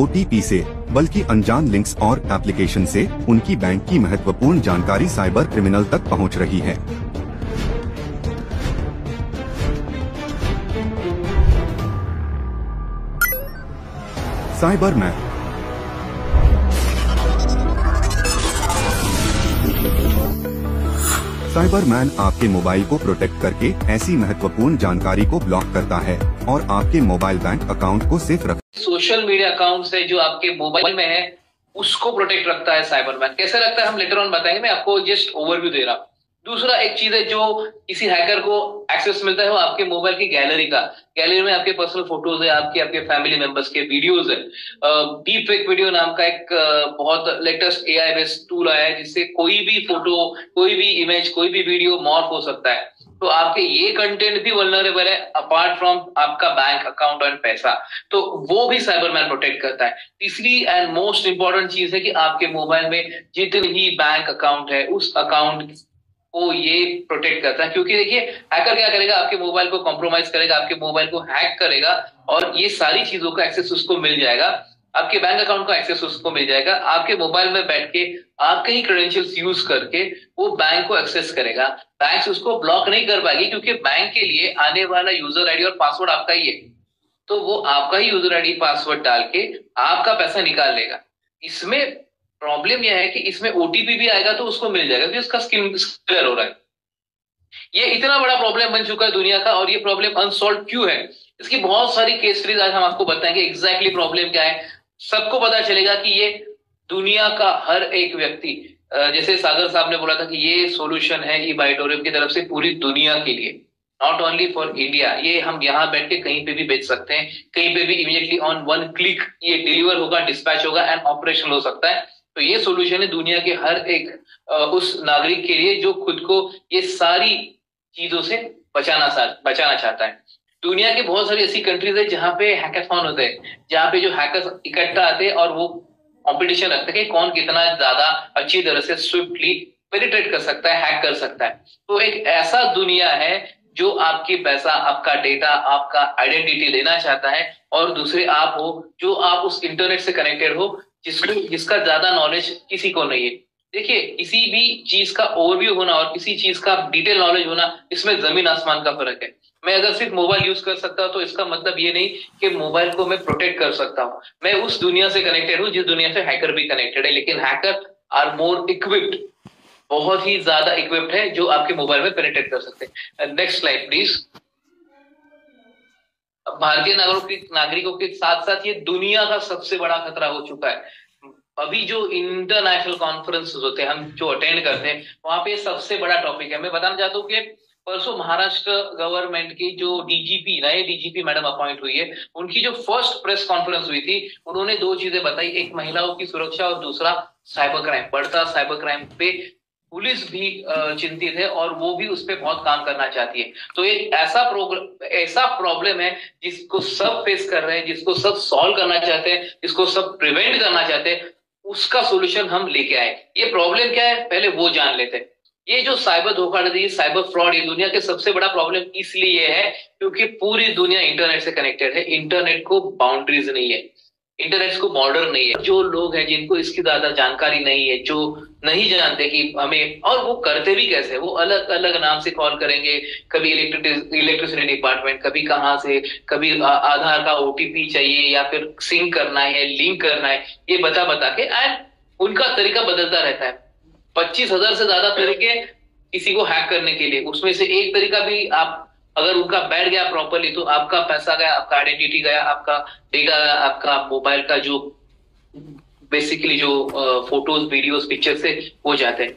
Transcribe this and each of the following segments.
OTP से, बल्कि अनजान लिंक्स और एप्लीकेशन से उनकी बैंक की महत्वपूर्ण जानकारी साइबर क्रिमिनल तक पहुंच रही है। साइबरमैन साइबरमैन आपके मोबाइल को प्रोटेक्ट करके ऐसी महत्वपूर्ण जानकारी को ब्लॉक करता है और आपके मोबाइल बैंक अकाउंट को सेफ रख सोशल मीडिया अकाउंट से जो आपके मोबाइल में है उसको प्रोटेक्ट रखता है साइबरमैन। कैसे रखता है हम लेटर ऑन बताएंगे, मैं आपको जस्ट ओवरव्यू दे रहा हूं। दूसरा एक चीज है जो किसी हैकर को एक्सेस मिलता है वो आपके मोबाइल की गैलरी का। गैलरी में आपके पर्सनल फोटोज है, आपके फैमिली मेंबर्स के वीडियोज है। डीप फेक वीडियो नाम का एक बहुत लेटेस्ट एआई बेस्ड टूल आया है जिससे कोई भी फोटो, कोई भी इमेज, कोई भी वीडियो मॉर्फ हो सकता है। तो आपके ये कंटेंट भी वल्नरेबल है अपार्ट फ्रॉम आपका बैंक अकाउंट और पैसा, तो वो भी साइबरमैन प्रोटेक्ट करता है। तीसरी एंड मोस्ट इंपॉर्टेंट चीज है कि आपके मोबाइल में जितने भी बैंक अकाउंट है उस अकाउंट को ये प्रोटेक्ट करता है। क्योंकि देखिए हैकर क्या करेगा, आपके मोबाइल को कॉम्प्रोमाइज करेगा, आपके मोबाइल को हैक करेगा और ये सारी चीजों का एक्सेस उसको मिल जाएगा। आपके बैंक अकाउंट का एक्सेस उसको मिल जाएगा। आपके मोबाइल में बैठ के आपके ही क्रेडेंशियल्स यूज करके वो बैंक को एक्सेस करेगा। बैंक उसको ब्लॉक नहीं कर पाएगी क्योंकि बैंक के लिए आने वाला यूजर आईडी और पासवर्ड आपका ही है, तो वो आपका ही यूजर आईडी पासवर्ड डाल के आपका पैसा निकाल लेगा। इसमें प्रॉब्लम यह है कि इसमें ओटीपी भी आएगा तो उसको मिल जाएगा क्योंकि उसका स्किन क्लियर हो रहा है। ये इतना बड़ा प्रॉब्लम बन चुका है दुनिया का और ये प्रॉब्लम अनसॉल्व क्यों है, इसकी बहुत सारी केस स्टडीज आज हम आपको बताएंगे एग्जैक्टली प्रॉब्लम क्या है। सबको पता चलेगा कि ये दुनिया का हर एक व्यक्ति, जैसे सागर साहब ने बोला था कि ये सॉल्यूशन है ई-बाइटोरियम की तरफ से पूरी दुनिया के लिए, नॉट ओनली फॉर इंडिया। ये हम यहाँ बैठ के कहीं पे भी बेच सकते हैं, कहीं पे भी इमीडिएटली ऑन वन क्लिक ये डिलीवर होगा, डिस्पैच होगा एंड ऑपरेशन हो सकता है। तो ये सॉल्यूशन है दुनिया के हर एक उस नागरिक के लिए जो खुद को ये सारी चीजों से बचाना चाहता है। दुनिया के बहुत सारी ऐसी कंट्रीज है जहां पे हैकाथॉन होते हैं, जहां पे जो हैकर्स इकट्ठा आते हैं और वो कंपटीशन रखते हैं कि कौन कितना ज्यादा अच्छी तरह से स्विफ्टली पेनिट्रेट कर सकता है, हैक कर सकता है। तो एक ऐसा दुनिया है जो आपके पैसा, आपका डेटा, आपका आइडेंटिटी लेना चाहता है और दूसरे आप हो जो आप उस इंटरनेट से कनेक्टेड हो जिसका ज्यादा नॉलेज किसी को नहीं है। देखिए किसी भी चीज का ओवरव्यू होना और किसी चीज का डिटेल नॉलेज होना, इसमें जमीन आसमान का फर्क है। मैं अगर सिर्फ मोबाइल यूज कर सकता हूं तो इसका मतलब ये नहीं कि मोबाइल को मैं प्रोटेक्ट कर सकता हूं। मैं उस दुनिया से कनेक्टेड हूं जिस दुनिया से हैकर भी कनेक्टेड है, लेकिन हैकर आर मोर इक्विप्ड, बहुत ही ज्यादा इक्विप्ड है जो आपके मोबाइल में पेनिट्रेट कर सकते हैं। Next slide please. भारतीय नागरिकों के साथ साथ ये दुनिया का सबसे बड़ा खतरा हो चुका है। अभी जो इंटरनेशनल कॉन्फ्रेंसेस होते हैं हम जो अटेंड करते हैं वहां पे सबसे बड़ा टॉपिक है। मैं बताना चाहता हूँ कि परसों महाराष्ट्र गवर्नमेंट की जो डीजीपी, नए डीजीपी मैडम अपॉइंट हुई है, उनकी जो फर्स्ट प्रेस कॉन्फ्रेंस हुई थी उन्होंने दो चीजें बताई, एक महिलाओं की सुरक्षा और दूसरा साइबर क्राइम। बढ़ता साइबर क्राइम पे पुलिस भी चिंतित है और वो भी उस पर बहुत काम करना चाहती है। तो एक ऐसा प्रॉब्लम है जिसको सब फेस कर रहे हैं, जिसको सब सॉल्व करना चाहते हैं, जिसको सब प्रिवेंट करना चाहते हैं, उसका सोल्यूशन हम लेके आए। ये प्रॉब्लम क्या है पहले वो जान लेते हैं। ये जो साइबर धोखाधड़ी, साइबर फ्रॉड, ये दुनिया के सबसे बड़ा प्रॉब्लम इसलिए है क्योंकि पूरी दुनिया इंटरनेट से कनेक्टेड है। इंटरनेट को बाउंड्रीज नहीं है, इंटरनेट को बॉर्डर नहीं है। जो लोग हैं जिनको इसकी ज्यादा जानकारी नहीं है, जो नहीं जानते कि हमें, और वो करते भी कैसे, वो अलग अलग नाम से कॉल करेंगे, कभी इलेक्ट्रिसिटी डिपार्टमेंट, कभी कहाँ से, कभी आधार का ओटीपी चाहिए या फिर सिंक करना है, लिंक करना है, ये बता के एंड उनका तरीका बदलता रहता है। 25,000 से ज्यादा तरीके किसी को हैक करने के लिए, उसमें से एक तरीका भी आप अगर उनका बैठ गया प्रॉपरली तो आपका पैसा गया, आपका आइडेंटिटी गया, आपका डेटा गया, आपका मोबाइल का जो बेसिकली जो फोटोज, वीडियोस, पिक्चर से हो जाते हैं।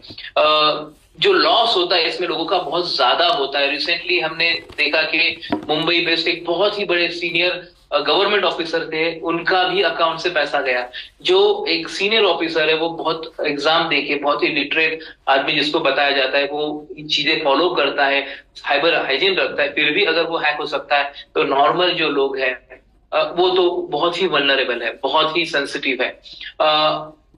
जो लॉस होता है इसमें लोगों का बहुत ज्यादा होता है। रिसेंटली हमने देखा कि मुंबई बेस्ड एक बहुत ही बड़े सीनियर गवर्नमेंट ऑफिसर थे, उनका भी अकाउंट से पैसा गया। जो एक सीनियर ऑफिसर है वो बहुत एग्जाम देके, बहुत ही लिटरेट आदमी जिसको बताया जाता है, वो चीजें फॉलो करता है, साइबर हाइजीन रखता है, फिर भी अगर वो हैक हो सकता है तो नॉर्मल जो लोग हैं वो तो बहुत ही वल्नरेबल है, बहुत ही सेंसिटिव है।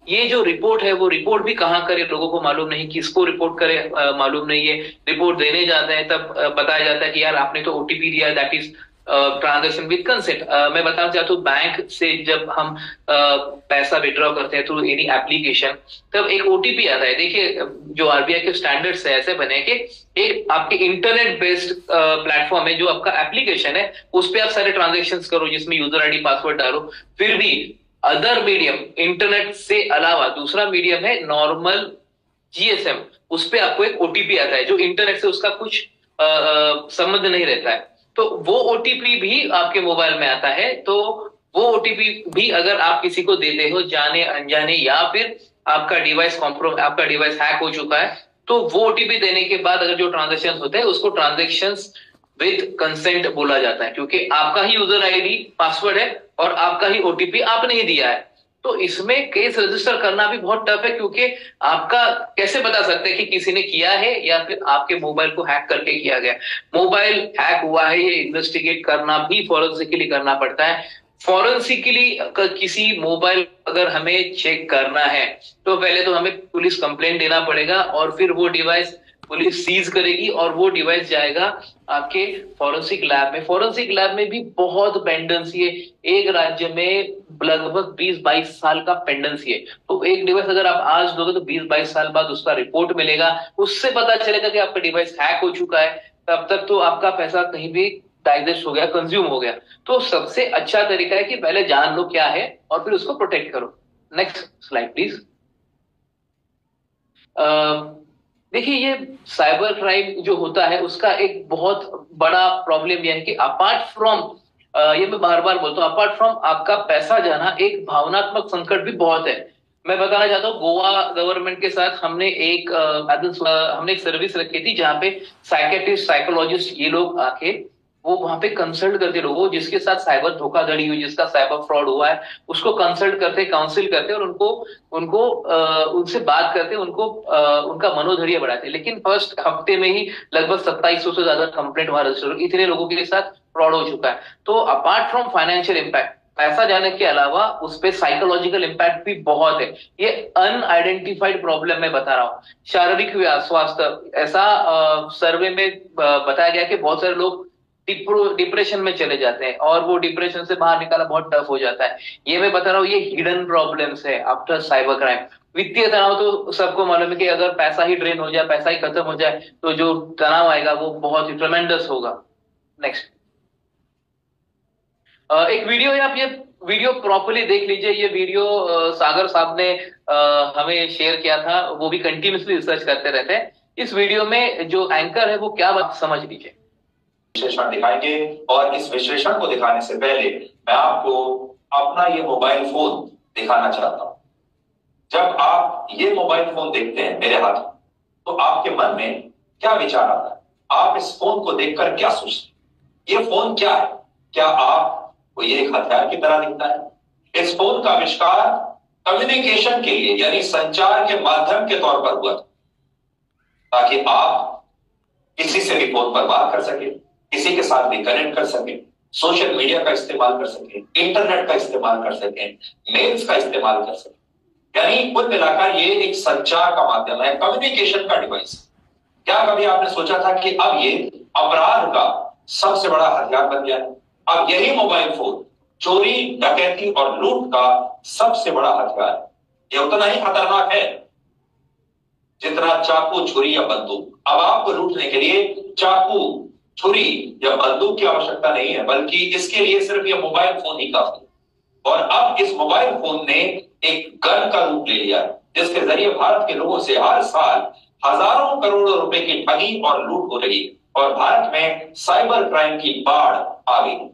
ये जो रिपोर्ट है वो रिपोर्ट भी कहाँ करे लोगों को मालूम नहीं, किसको रिपोर्ट करे मालूम नहीं है। रिपोर्ट देने जाते हैं तब बताया जाता है कि यार आपने तो ओटीपी दिया, that is transaction with consent. मैं बताना चाहता हूँ, बैंक से जब हम पैसा विड्रॉ करते हैं थ्रू एनी एप्लीकेशन, तब एक ओटीपी आता है। देखिए, जो आरबीआई के स्टैंडर्ड्स है ऐसे बने कि एक आपके इंटरनेट बेस्ड प्लेटफॉर्म है, जो आपका एप्लीकेशन है, उस पर आप सारे ट्रांजेक्शन करो, जिसमें यूजर आईडी पासवर्ड डालो। फिर भी अदर मीडियम, इंटरनेट से अलावा दूसरा मीडियम है नॉर्मल जीएसएम, उस पे आपको एक ओटीपी आता है जो इंटरनेट से उसका कुछ संबंध नहीं रहता है। तो वो ओटीपी भी आपके मोबाइल में आता है। तो वो ओटीपी भी अगर आप किसी को देते हो जाने अनजाने, या फिर आपका डिवाइस हैक हो चुका है, तो वो ओटीपी देने के बाद अगर जो ट्रांजेक्शन होते हैं उसको ट्रांजेक्शन विद कंसेंट बोला जाता है, क्योंकि आपका ही यूजर आईडी पासवर्ड है और आपका ही ओटीपी आपने ही दिया है। तो इसमें केस रजिस्टर करना भी बहुत टफ है, क्योंकि आपका कैसे बता सकते हैं कि किसी ने किया है या फिर आपके मोबाइल को हैक करके किया गया। मोबाइल हैक हुआ है, ये इन्वेस्टिगेट करना भी फॉरेंसिकली करना पड़ता है। फॉरेंसिकली किसी मोबाइल अगर हमें चेक करना है, तो पहले तो हमें पुलिस कंप्लेंट देना पड़ेगा, और फिर वो डिवाइस पुलिस सीज करेगी और वो डिवाइस जाएगा आपके फॉरेंसिक लैब में। फॉरेंसिक लैब में भी बहुत पेंडेंसी है, एक राज्य में लगभग 20-22 साल का पेंडेंसी है। तो एक डिवाइस अगर आप आज दोगे तो 20-22 साल बाद उसका रिपोर्ट मिलेगा, उससे पता चलेगा कि आपका डिवाइस हैक हो चुका है। तब तक तो आपका पैसा कहीं भी डाइजेस्ट हो गया, कंज्यूम हो गया। तो सबसे अच्छा तरीका है कि पहले जान लो क्या है और फिर उसको प्रोटेक्ट करो। Next slide please. देखिए, ये साइबर क्राइम जो होता है उसका एक बहुत बड़ा प्रॉब्लम यह है कि अपार्ट फ्रॉम, ये मैं बार बार बोलता हूँ, अपार्ट फ्रॉम आपका पैसा जाना, एक भावनात्मक संकट भी बहुत है। मैं बताना चाहता हूँ, गोवा गवर्नमेंट के साथ हमने एक सर्विस रखी थी, जहां पे साइकेट्रिस्ट, साइकोलॉजिस्ट, ये लोग आके वो वहां पे कंसल्ट करते लोगों, जिसके साथ साइबर धोखाधड़ी हुई, जिसका साइबर फ्रॉड हुआ है, उसको कंसल्ट करते, काउंसिल करते, और उनको उनको उनसे बात करते, उनको उनका मनोधैर्य बढ़ाते। लेकिन फर्स्ट हफ्ते में ही लगभग 2700 से ज्यादा कंप्लेंट वहां रजिस्टर, इतने लोगों के साथ फ्रॉड हो चुका है। तो अपार्ट फ्रॉम फाइनेंशियल इम्पैक्ट, पैसा जाने के अलावा उस पर साइकोलॉजिकल इम्पैक्ट भी बहुत है। ये अनआइडेंटिफाइड प्रॉब्लम मैं बता रहा हूँ। शारीरिक स्वास्थ्य, ऐसा सर्वे में बताया गया कि बहुत सारे लोग डिप्रेशन में चले जाते हैं, और वो डिप्रेशन से बाहर निकालना बहुत टफ हो जाता है। ये मैं बता रहा हूँ, ये हिडन प्रॉब्लम्स है आफ्टर साइबर क्राइम। वित्तीय तनाव तो सबको मालूम है कि अगर पैसा ही ड्रेन हो जाए, पैसा ही खत्म हो जाए, तो जो तनाव आएगा वो बहुत ही ट्रेमेंडस होगा। नेक्स्ट एक वीडियो है, आप ये वीडियो प्रॉपर्ली देख लीजिए। ये वीडियो सागर साहब ने हमें शेयर किया था, वो भी कंटिन्यूसली रिसर्च करते रहते हैं। इस वीडियो में जो एंकर है वो क्या बात, समझ लीजिए। विश्लेषण दिखाएंगे, और इस विश्लेषण को दिखाने से पहले मैं आपको अपना ये मोबाइल फोन दिखाना चाहता हूं। जब आप ये मोबाइल फोन देखते हैं मेरे हाथ में, तो आपके मन में क्या विचार आता है? आप इस फोन को देखकर क्या सोचते हैं? ये फोन क्या है? क्या आपको ये एक हथियार की तरह दिखता है? इस फोन का आविष्कार कम्युनिकेशन के लिए, यानी संचार के माध्यम के तौर पर हुआ था, ताकि आप किसी से भी फोन पर बात कर सके, किसी के साथ भी कनेक्ट कर सके, सोशल मीडिया का इस्तेमाल कर सके, इंटरनेट का इस्तेमाल कर सके, मेल्स का इस्तेमाल कर सके। यानी कुल मिलाकर ये एक संचार का माध्यम है, कम्युनिकेशन का डिवाइस। क्या कभी आपने सोचा था कि अब ये अपराध का सबसे बड़ा हथियार बन गया है? अब यही मोबाइल फोन चोरी, डकैती और लूट का सबसे बड़ा हथियार है। ये उतना ही खतरनाक है जितना चाकू, छुरी या बंदूक। अब आपको लूटने के लिए चाकू, छुरी या बंदूक की आवश्यकता नहीं है, बल्कि इसके लिए सिर्फ यह मोबाइल फोन ही काफी है। और अब इस मोबाइल फोन ने एक गन का रूप ले लिया है, जिसके जरिए भारत के लोगों से हर साल हजारों करोड़ों रुपए की ठगी और लूट हो रही है, और भारत में साइबर क्राइम की बाढ़ आ गई।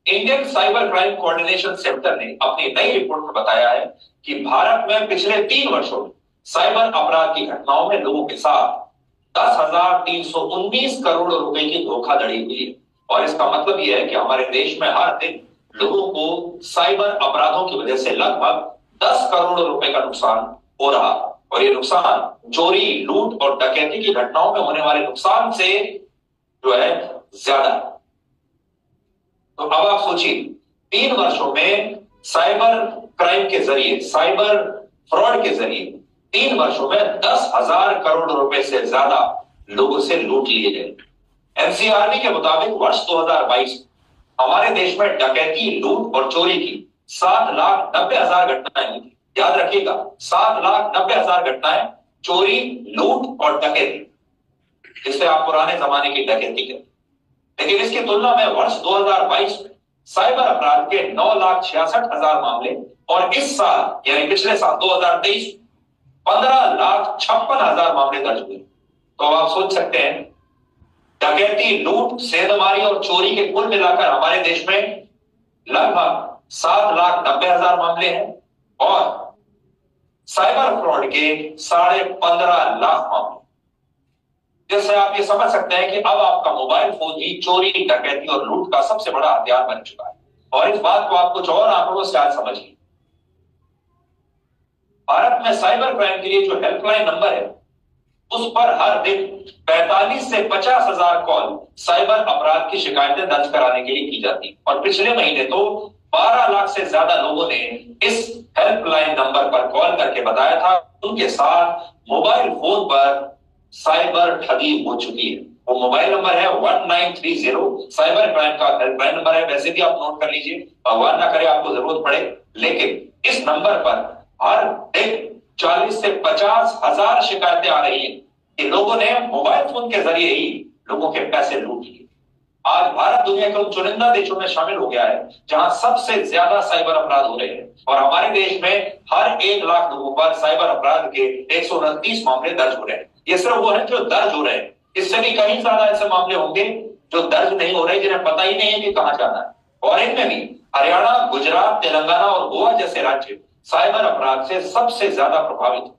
Indian cyber crime coordination centre ने अपनी नई रिपोर्ट में बताया है कि भारत में पिछले 3 वर्षों में साइबर अपराध की घटनाओं में लोगों के साथ 10,319 करोड़ रुपए की धोखाधड़ी हुई है। और इसका मतलब यह है कि हमारे देश में हर दिन लोगों को साइबर अपराधों की वजह से लगभग 10 करोड़ रुपए का नुकसान हो रहा है। और ये नुकसान चोरी, लूट और डकैती की घटनाओं में होने वाले नुकसान से जो है ज्यादा है। तो अब आप सोचिए, 3 वर्षों में साइबर क्राइम के जरिए, साइबर फ्रॉड के जरिए 3 वर्षों में 10,000 करोड़ रुपए से ज्यादा लोगों से लूट लिए गए। एनसीआरबी के मुताबिक वर्ष 2022 हमारे देश में डकैती, लूट और चोरी की 7,90,000 घटनाएं हुई थी। याद रखिएगा, 7,90,000 घटनाएं चोरी, लूट और डकैती, जिससे आप पुराने जमाने की डकैती करते। लेकिन इसकी तुलना में वर्ष 2022 में साइबर अपराध के 9,66,000 मामले और इस साल यानी पिछले साल 2023 15,56,000 मामले दर्ज हुए। तो आप सोच सकते हैं, डकैती, लूट, सेंधमारी और चोरी के कुल मिलाकर हमारे देश में लगभग 7,90,000 मामले हैं और साइबर फ्रॉड के 15.5 लाख मामले। जिससे आप ये समझ सकते हैं कि अब आपका मोबाइल फोन ही चोरी, डकैती और लूट का सबसे बड़ा हथियार बन चुका है। और इस बात को आप कुछ और आंकड़ों से आज समझिए। भारत में साइबर क्राइम के लिए जो हेल्पलाइन नंबर है, उस पर हर दिन 45 से 50,000 कॉल साइबर अपराध की शिकायतें दर्ज कराने के लिए की जाती। और पिछले महीने तो 12 लाख से ज्यादा लोगों ने इस हेल्पलाइन नंबर पर कॉल करके बताया था उनके साथ मोबाइल फोन पर साइबर ठगी हो चुकी है। वो मोबाइल नंबर है 1930, साइबर क्राइम का हेल्पलाइन नंबर है। वैसे भी आप नोट कर लीजिए, भगवान ना करे आपको जरूरत पड़े। लेकिन इस नंबर पर हर दिन 40 से 50,000 शिकायतें आ रही हैं कि लोगों ने मोबाइल फोन के जरिए ही लोगों के पैसे लूट लिए। आज भारत दुनिया के उन चुनिंदा देशों में शामिल हो गया है जहां सबसे ज्यादा साइबर अपराध हो रहे हैं। और हमारे देश में हर 1 लाख लोगों पर साइबर अपराध के 129 मामले दर्ज हो रहे हैं। ये सिर्फ वो है जो दर्ज हो रहे हैं, इससे भी कहीं ज्यादा ऐसे मामले होंगे जो दर्ज नहीं हो रहे, जिन्हें पता ही नहीं है कि कहां जाना है। और इनमें भी हरियाणा, गुजरात, तेलंगाना और गोवा जैसे राज्य साइबर अपराध से सबसे ज्यादा प्रभावित है।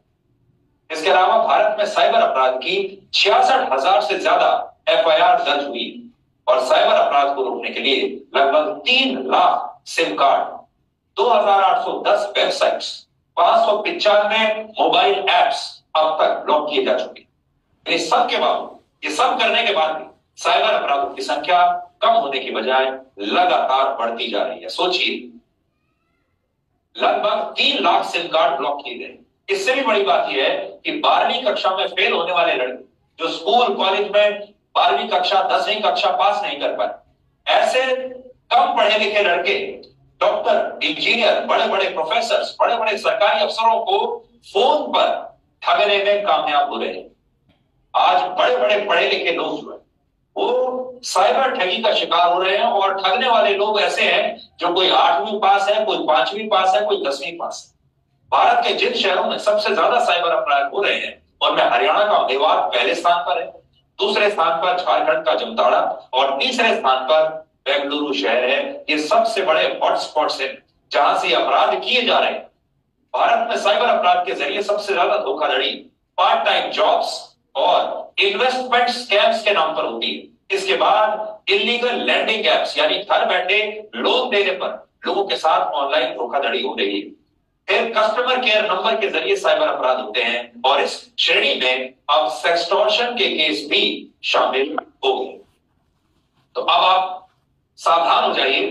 इसके अलावा भारत में साइबर अपराध की 66,000 से ज्यादा FIR दर्ज हुई और साइबर अपराध को रोकने के लिए लगभग 3 lakh SIM card, 2,810 websites, 595 mobile apps अब तक ब्लॉक किए जा चुके हैं। इस सब के बावजूद, ये सब करने के बाद भी साइबर अपराधों की संख्या कम होने की बजाय लगातार बढ़ती जा रही है। सोचिए, लगभग 3 लाख सिम कार्ड ब्लॉक किए गए। इससे भी बड़ी बात यह है कि 12वीं कक्षा में फेल होने वाले लड़के जो स्कूल कॉलेज में 12वीं कक्षा 10वीं कक्षा पास नहीं कर पाए, ऐसे कम पढ़े लिखे लड़के डॉक्टर, इंजीनियर, बड़े बड़े प्रोफेसर, बड़े बड़े सरकारी अफसरों को फोन पर ठगने में कामयाब हो रहे हैं। आज बड़े बड़े पढ़े लिखे लोग जो है वो साइबर ठगी का शिकार हो रहे हैं। और ठगने वाले लोग ऐसे हैं जो कोई 8वीं पास है, कोई 5वीं पास है, कोई 10वीं पास है। भारत के जिन शहरों में सबसे ज्यादा साइबर अपराध हो रहे हैं उनमें हरियाणा का मेवात पहले स्थान पर है, दूसरे स्थान पर झारखंड का जामताड़ा और तीसरे स्थान पर बेंगलुरु शहर है। ये सबसे बड़े हॉटस्पॉट्स हैं जहां से अपराध किए जा रहे हैं। भारत में साइबर अपराध के जरिए सबसे ज्यादा धोखाधड़ी पार्ट टाइम जॉब्स और इन्वेस्टमेंट स्कैम्स के नाम पर होती है। इसके बाद इलीगल लैंडिंग एप्स यानी घर बैठे लोन देने पर लोगों के साथ ऑनलाइन धोखाधड़ी हो रही है। फिर कस्टमर केयर नंबर के जरिए साइबर अपराध होते हैं और इस श्रेणी में अब सेक्सटॉर्शन के केस भी शामिल हो गए। तो अब आप सावधान हो जाइए।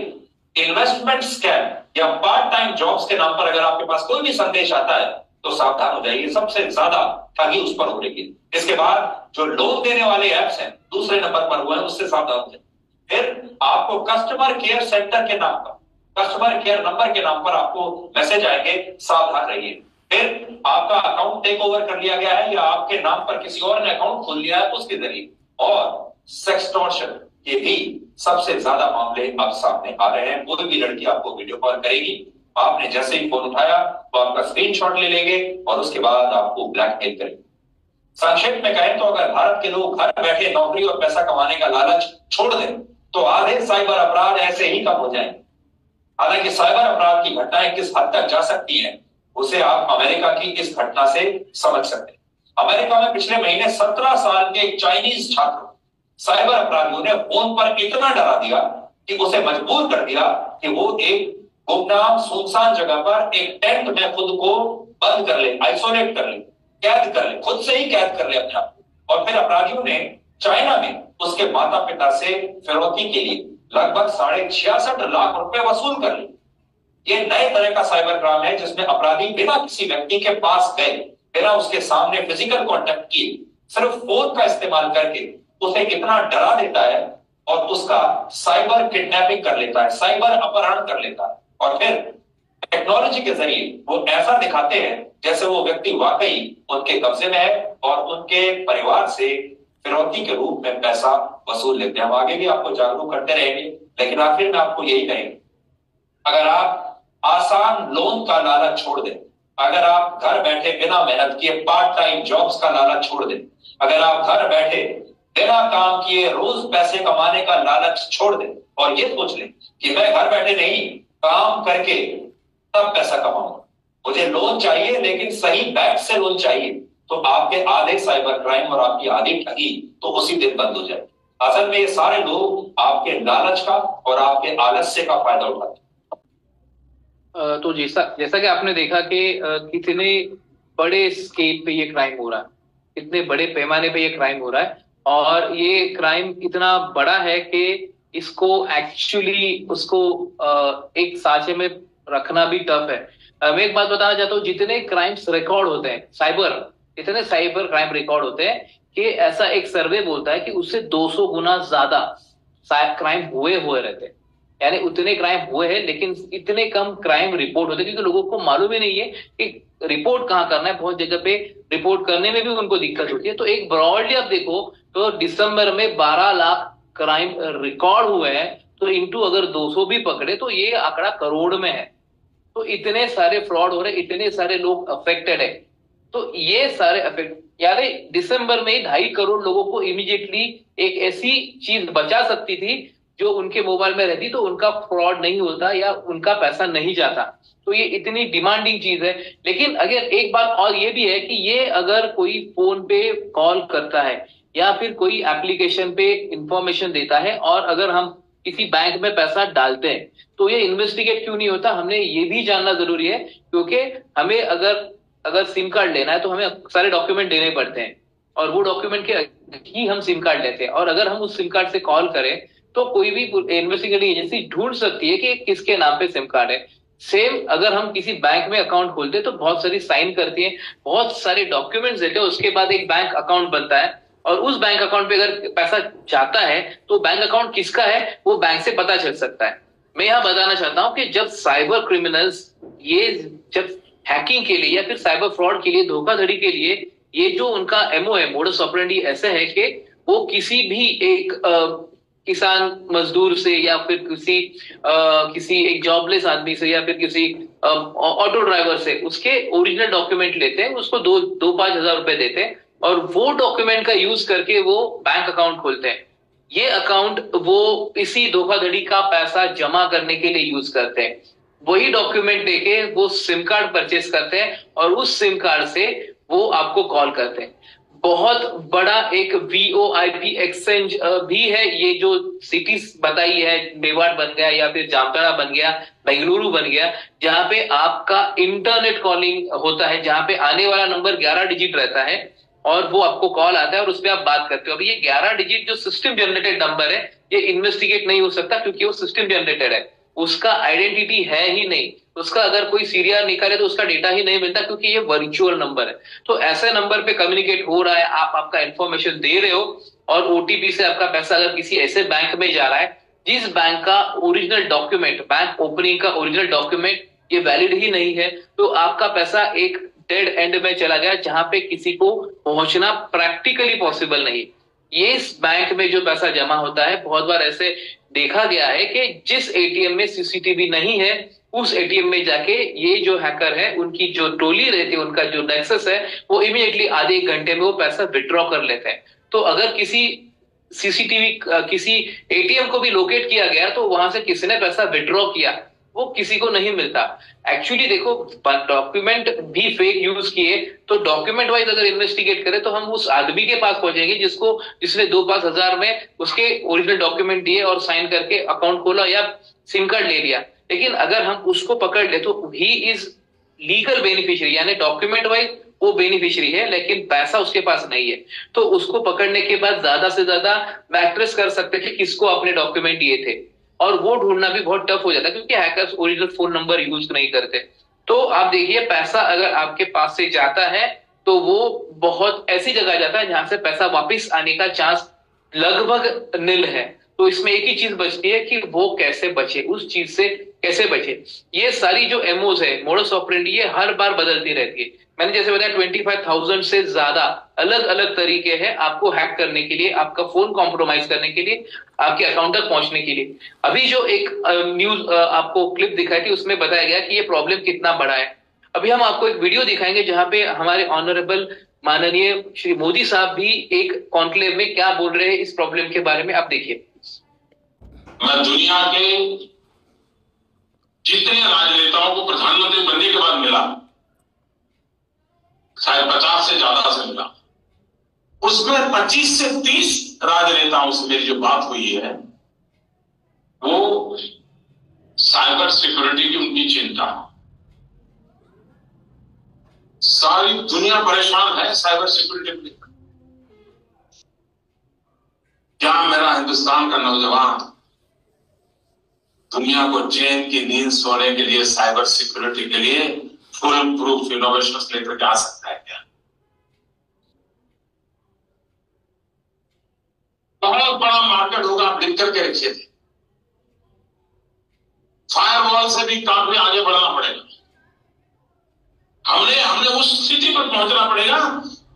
इन्वेस्टमेंट स्कैम या पार्ट टाइम जॉब्स के नाम पर अगर आपके पास कोई भी संदेश आता है तो सावधान हो जाइए, सबसे ज्यादा ठगी उस पर हो रही है। इसके बाद जो लोन देने वाले ऐप्स हैं दूसरे नंबर पर हुए हैं, उससे सावधान हो जाइए। फिर आपको कस्टमर केयर सेंटर के नाम पर, कस्टमर केयर नंबर के नाम पर आपको मैसेज आएंगे, सावधान रहिए। फिर आपका अकाउंट टेक ओवर कर लिया गया है या आपके नाम पर किसी और ने अकाउंट खोल लिया है उसके जरिए। और सेक्सटॉर्शन के भी सबसे ज्यादा मामले अब सामने आ रहे हैं। कोई भी लड़की आपको वीडियो कॉल करेगी, आपने जैसे ही फोन उठाया तो आपका स्क्रीनशॉट ले लेंगे और उसके बाद आपको ब्लैकमेल करेंगे। संक्षेप में कहें तो अगर भारत के लोग घर बैठे नौकरी और पैसा कमाने का लालच छोड़ दें तो आधे साइबर अपराध ऐसे ही कम हो जाएंगे। हालांकि साइबर अपराध की घटनाएं किस हद तक जा सकती हैं उसे आप अमेरिका की इस घटना से समझ सकते हैं। अमेरिका में पिछले महीने 17 साल के एक चाइनीज छात्र साइबर अपराधियों ने फोन पर इतना डरा दिया कि उसे मजबूर कर दिया कि वो एक गुमनाम सुनसान जगह पर एक टेंट में खुद को बंद कर ले, आइसोलेट कर ले, कैद कर ले, खुद से ही कैद कर ले अपने आप को। और फिर अपराधियों ने चाइना में उसके माता पिता से फिरौती के लिए लगभग 66.5 लाख रुपए वसूल कर लिए। ये नए तरह का साइबर क्राइम है जिसमें अपराधी बिना किसी व्यक्ति के पास गए, बिना उसके सामने फिजिकल कांटेक्ट किए, सिर्फ फोन का इस्तेमाल करके उसे इतना डरा देता है और उसका साइबर किडनैपिंग कर लेता है, साइबर अपहरण कर लेता है, और फिर टेक्नोलॉजी के जरिए वो ऐसा दिखाते हैं जैसे वो व्यक्ति वाकई उनके कब्जे में है और उनके परिवार से फिरौती के रूप में पैसा वसूल लेते हैं। हम आगे भी आपको जागरूक करते रहेंगे, लेकिन आखिर में आपको यही कहेंगे, अगर आप आसान लोन का लालच छोड़ दें, अगर आप घर बैठे बिना मेहनत किए पार्ट टाइम जॉब्स का लालच छोड़ दें, अगर आप घर बैठे बिना काम किए रोज पैसे कमाने का लालच छोड़ दें और ये सोच लें कि मैं घर बैठे नहीं, काम करके तब पैसा कमाऊंगा, मुझे लोन चाहिए लेकिन सही बैंक से लोन चाहिए, तो आपके आधे साइबर क्राइम और आपकी आधी ठगी तो उसी दिन बंद हो जाए। असल में ये सारे लोग आपके लालच का और आपके आलस्य का फायदा उठाते हैं। तो जैसा जैसा कि आपने देखा कि कितने बड़े स्केल पे ये क्राइम हो रहा है, कितने बड़े पैमाने पे ये क्राइम हो रहा है, और ये क्राइम इतना बड़ा है कि इसको एक्चुअली उसको एक साझे में रखना भी टफ है। मैं एक बात बताना चाहता हूँ, जितने क्राइम्स रिकॉर्ड होते हैं इतने साइबर क्राइम रिकॉर्ड होते हैं कि ऐसा एक सर्वे बोलता है कि उससे 200 गुना ज्यादा क्राइम हुए रहते हैं। यानी उतने क्राइम हुए हैं लेकिन इतने कम क्राइम रिपोर्ट होते हैं, क्योंकि लोगों को मालूम ही नहीं है कि रिपोर्ट कहाँ करना है। बहुत जगह पे रिपोर्ट करने में भी उनको दिक्कत होती है। तो एक ब्रॉडली आप देखो तो दिसंबर में 12 लाख क्राइम रिकॉर्ड हुए हैं, तो इंटू अगर 200 भी पकड़े तो ये आंकड़ा करोड़ में है। तो इतने सारे फ्रॉड हो रहे, इतने सारे लोग अफेक्टेड है। तो ये सारे अफेक्ट, यानी दिसंबर में 2.5 करोड़ लोगों को इमीडिएटली एक ऐसी चीज बचा सकती थी जो उनके मोबाइल में रहती तो उनका फ्रॉड नहीं होता या उनका पैसा नहीं जाता। तो ये इतनी डिमांडिंग चीज है। लेकिन अगर एक बात और ये भी है कि ये अगर कोई फोन पे कॉल करता है या फिर कोई एप्लीकेशन पे इंफॉर्मेशन देता है और अगर हम किसी बैंक में पैसा डालते हैं तो ये इन्वेस्टिगेट क्यों नहीं होता, हमने ये भी जानना जरूरी है। क्योंकि हमें अगर सिम कार्ड लेना है तो हमें सारे डॉक्यूमेंट देने पड़ते हैं और वो डॉक्यूमेंट के ही हम सिम कार्ड लेते हैं। और अगर हम उस सिम कार्ड से कॉल करें तो कोई भी इन्वेस्टिगेटिंग एजेंसी ढूंढ सकती है कि किसके नाम पे सिम कार्ड है। सेम अगर हम किसी बैंक में अकाउंट खोलते हैं तो बहुत सारी साइन करती है, बहुत सारे डॉक्यूमेंट्स देते हैं, उसके बाद एक बैंक अकाउंट बनता है। और उस बैंक अकाउंट पे अगर पैसा जाता है तो बैंक अकाउंट किसका है वो बैंक से पता चल सकता है। मैं यहां बताना चाहता हूं कि जब साइबर क्रिमिनल्स जब हैकिंग के लिए या फिर साइबर फ्रॉड के लिए, धोखाधड़ी के लिए, ये जो उनका एमओ है, मोडस ऑपरेंडी ऐसे है कि वो किसी भी एक किसान मजदूर से या फिर किसी एक जॉबलेस आदमी से या फिर किसी ऑटो ड्राइवर से उसके ओरिजिनल डॉक्यूमेंट लेते हैं, उसको 2-5 हजार रुपए देते हैं और वो डॉक्यूमेंट का यूज करके वो बैंक अकाउंट खोलते हैं। ये अकाउंट वो इसी धोखाधड़ी का पैसा जमा करने के लिए यूज करते हैं। वही डॉक्यूमेंट लेके वो सिम कार्ड परचेस करते हैं और उस सिम कार्ड से वो आपको कॉल करते हैं। बहुत बड़ा एक VoIP एक्सचेंज भी है, ये जो सिटीज बताई है, मेवाड़ बन गया या फिर जामताड़ा बन गया, बेंगलुरु बन गया, जहां पे आपका इंटरनेट कॉलिंग होता है, जहां पे आने वाला नंबर 11 डिजिट रहता है और वो आपको कॉल आता है और उस पर आप बात करते हो। अभी ये 11 डिजिट जो सिस्टम जनरेटेड नंबर है ये इन्वेस्टिगेट नहीं हो सकता क्योंकि वो सिस्टम जनरेटेड है, उसका आइडेंटिटी है ही नहीं। उसका अगर कोई सीरियल निकाले तो उसका डेटा ही नहीं मिलता क्योंकि ये वर्चुअल नंबर है। तो ऐसे नंबर पे कम्युनिकेट हो रहा है, आप आपका इंफॉर्मेशन दे रहे हो और ओटीपी से आपका पैसा अगर किसी ऐसे बैंक में जा रहा है जिस बैंक का ओरिजिनल डॉक्यूमेंट, बैंक ओपनिंग का ओरिजिनल डॉक्यूमेंट ये वैलिड ही नहीं है, तो आपका पैसा एक डेड एंड में चला गया जहां पे किसी को पहुंचना प्रैक्टिकली पॉसिबल नहीं। ये इस बैंक में जो पैसा जमा होता है, बहुत बार ऐसे देखा गया है कि जिस एटीएम में सीसीटीवी नहीं है उस एटीएम में जाके ये जो हैकर है उनकी जो टोली रहती है, उनका जो नेक्सस है, वो इमीडिएटली आधे एक घंटे में वो पैसा विड्रॉ कर लेते हैं। तो अगर किसी सीसीटीवी किसी एटीएम को भी लोकेट किया गया तो वहां से किसी ने पैसा विड्रॉ किया वो किसी को नहीं मिलता। एक्चुअली देखो, डॉक्यूमेंट भी फेक यूज किए तो डॉक्यूमेंट वाइज अगर इन्वेस्टिगेट करें तो हम उस आदमी के पास पहुंचेंगे जिसने 2-5 हजार में उसके ओरिजिनल डॉक्यूमेंट दिए और साइन करके अकाउंट खोला या सिम कार्ड ले लिया। लेकिन अगर हम उसको पकड़ ले तो ही इज लीगल बेनिफिशियरी, यानी डॉक्यूमेंट वाइज वो बेनिफिशियरी है लेकिन पैसा उसके पास नहीं है। तो उसको पकड़ने के बाद ज्यादा से ज्यादा मैट्रेस कर सकते थे किसको अपने डॉक्यूमेंट दिए थे, और वो ढूंढना भी बहुत टफ हो जाता है क्योंकि hackers original phone number use नहीं करते। तो आप देखिए, पैसा अगर आपके पास से जाता है तो वो बहुत ऐसी जगह जाता है जहां से पैसा वापस आने का चांस लगभग नील है। तो इसमें एक ही चीज बचती है कि वो कैसे बचे, उस चीज से कैसे बचे। ये सारी जो एमओज है, मोडस ऑपरेंडी, ये हर बार बदलती रहती है। मैंने जैसे बताया 25,000 से ज्यादा अलग अलग तरीके हैं आपको हैक करने के लिए, आपका फोन कॉम्प्रोमाइज करने के लिए, आपके अकाउंट तक पहुंचने के लिए। अभी जो एक न्यूज आपको क्लिप दिखाई थी उसमें बताया गया कि ये प्रॉब्लम कितना बड़ा है। अभी हम आपको एक वीडियो दिखाएंगे जहां पे हमारे ऑनरेबल माननीय श्री मोदी साहब भी एक कॉन्क्लेव में क्या बोल रहे हैं इस प्रॉब्लम के बारे में, आप देखिए। मैं दुनिया के जितने राजनेताओं को प्रधानमंत्री बनने के बाद मिला, शायद 50 से ज्यादा से मिला, उसमें 25 से 30 राजनेताओं से मेरी जो बात हुई है वो साइबर सिक्योरिटी की उनकी चिंता। सारी दुनिया परेशान है साइबर सिक्योरिटी को लेकर। क्या मेरा हिंदुस्तान का नौजवान दुनिया को चैन की नींद सोने के लिए, साइबर सिक्योरिटी के लिए फुल प्रूफ इनोवेशन लेकर जा सकता है क्या? बहुत बड़ा मार्केट होगा, आप लिख करके रखिए थे। फायरवॉल से भी काफी आगे बढ़ना पड़ेगा। हमने उस स्थिति पर पहुंचना पड़ेगा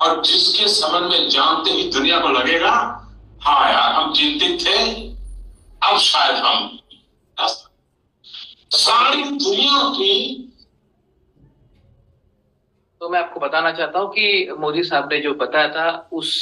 और जिसके संबंध में जानते ही दुनिया को लगेगा हाँ यार हम चिंतित थे, अब शायद हम सारी दुनिया की। तो मैं आपको बताना चाहता हूं कि मोदी साहब ने जो बताया था उस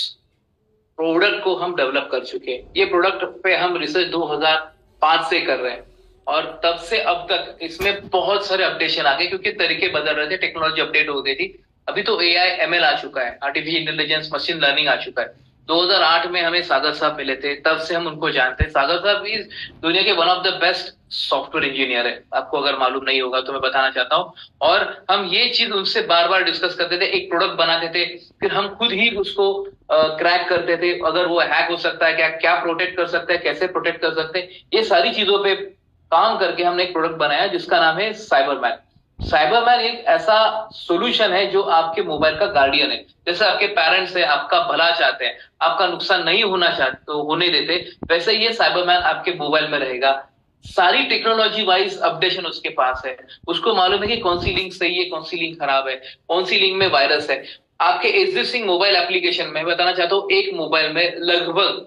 प्रोडक्ट को हम डेवलप कर चुके हैं। ये प्रोडक्ट पे हम रिसर्च 2005 से कर रहे हैं और तब से अब तक इसमें बहुत सारे अपडेशन आ गए क्योंकि तरीके बदल रहे थे, टेक्नोलॉजी अपडेट हो गई थी। अभी तो AI ML आ चुका है, आर्टिफिशियल इंटेलिजेंस, मशीन लर्निंग आ चुका है। 2008 में हमें सागर साहब मिले थे, तब से हम उनको जानते हैं। सागर साहब भी दुनिया के one of the best software engineer है, आपको अगर मालूम नहीं होगा तो मैं बताना चाहता हूँ। और हम ये चीज उनसे बार बार डिस्कस करते थे, एक प्रोडक्ट बनाते थे, फिर हम खुद ही उसको क्रैक करते थे। अगर वो हैक हो सकता है क्या, क्या प्रोटेक्ट कर सकता है, कैसे प्रोटेक्ट कर सकते हैं, ये सारी चीजों पे काम करके हमने एक प्रोडक्ट बनाया जिसका नाम है साइबरमैन। साइबरमैन एक ऐसा सॉल्यूशन है जो आपके मोबाइल का गार्डियन है। जैसे आपके पेरेंट्स है, आपका भला चाहते हैं, आपका नुकसान नहीं होने देते, वैसे ये साइबरमैन आपके मोबाइल में रहेगा। सारी टेक्नोलॉजी वाइज अपडेशन उसके पास है। उसको मालूम है कि कौन सी लिंक सही है, कौन सी लिंक खराब है, कौन सी लिंक में वायरस है। आपके एग्जिस्टिंग मोबाइल एप्लीकेशन में बताना चाहता हूं, एक मोबाइल में लगभग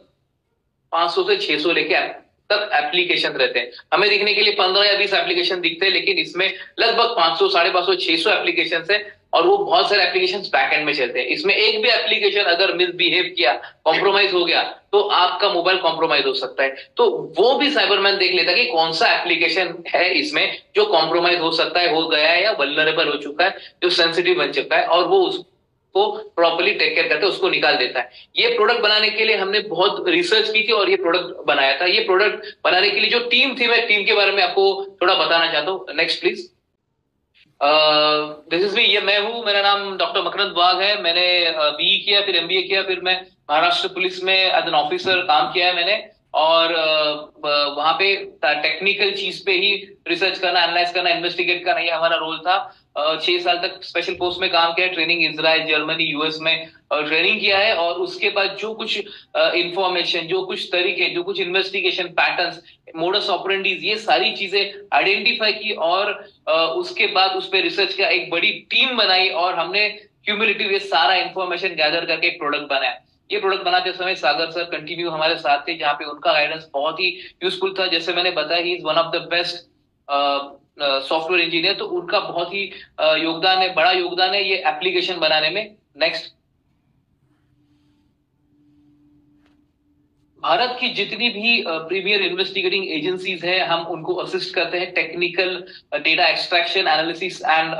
500 से 600 लेके तक एप्लीकेशन रहते हैं। हमें दिखने के लिए 15 या 20 एप्लीकेशन दिखते हैं, लेकिन इसमें लगभग 500, 550, 600 एप्लीकेशन है और वो बहुत सारे एप्लीकेशन बैकएंड में चलते हैं। इसमें एक भी एप्लीकेशन अगर मिसबिहेव किया, कॉम्प्रोमाइज हो गया, तो आपका मोबाइल कॉम्प्रोमाइज हो सकता है। तो वो भी साइबरमैन देख लेता है कि कौन सा एप्लीकेशन है इसमें जो कॉम्प्रोमाइज हो सकता है, हो गया है या वल्नरेबल हो चुका है, जो सेंसिटिव बन चुका है, और वो को प्रॉपर्ली टेक केयर करके उसको निकाल देता है। ये प्रोडक्ट बनाने के लिए हमने बहुत रिसर्च की थी और ये प्रोडक्ट बनाया था। ये प्रोडक्ट बनाने के लिए जो टीम थी, मैं टीम के बारे में आपको थोड़ा बताना चाहता हूँ। Next please. This is me, ये मैं हूं, मेरा नाम डॉक्टर मकरंद वाघ है। मैंने BE किया, फिर MBA किया, फिर मैं महाराष्ट्र पुलिस में एज एन ऑफिसर काम किया है मैंने। और वहां पे टेक्निकल चीज पे ही रिसर्च करना, एनालाइज करना, इन्वेस्टिगेट करना, ये हमारा रोल था। 6 साल तक स्पेशल पोस्ट में काम किया, ट्रेनिंग इजराइल, जर्मनी, US में ट्रेनिंग किया है। और उसके बाद जो कुछ इंफॉर्मेशन, जो कुछ तरीके, जो कुछ इन्वेस्टिगेशन पैटर्न्स, मोडस ऑपरेंडीज, ये सारी चीजें आइडेंटिफाई की और उसके बाद उस पर रिसर्च का एक बड़ी टीम बनाई और हमने क्यूमुलेटिव ये सारा इंफॉर्मेशन गैदर करके एक प्रोडक्ट बनाया। ये प्रोडक्ट बनाते समय सागर सर कंटिन्यू हमारे साथ थे, जहाँ पे उनका गाइडेंस बहुत ही यूजफुल था। जैसे मैंने बताया, he is one of the best software engineer, तो उनका बहुत ही योगदान है, बड़ा योगदान है ये एप्लीकेशन बनाने में। नेक्स्ट। भारत की जितनी भी प्रीमियर इन्वेस्टिगेटिंग एजेंसीज हैं, हम उनको असिस्ट करते हैं technical data extraction, analysis and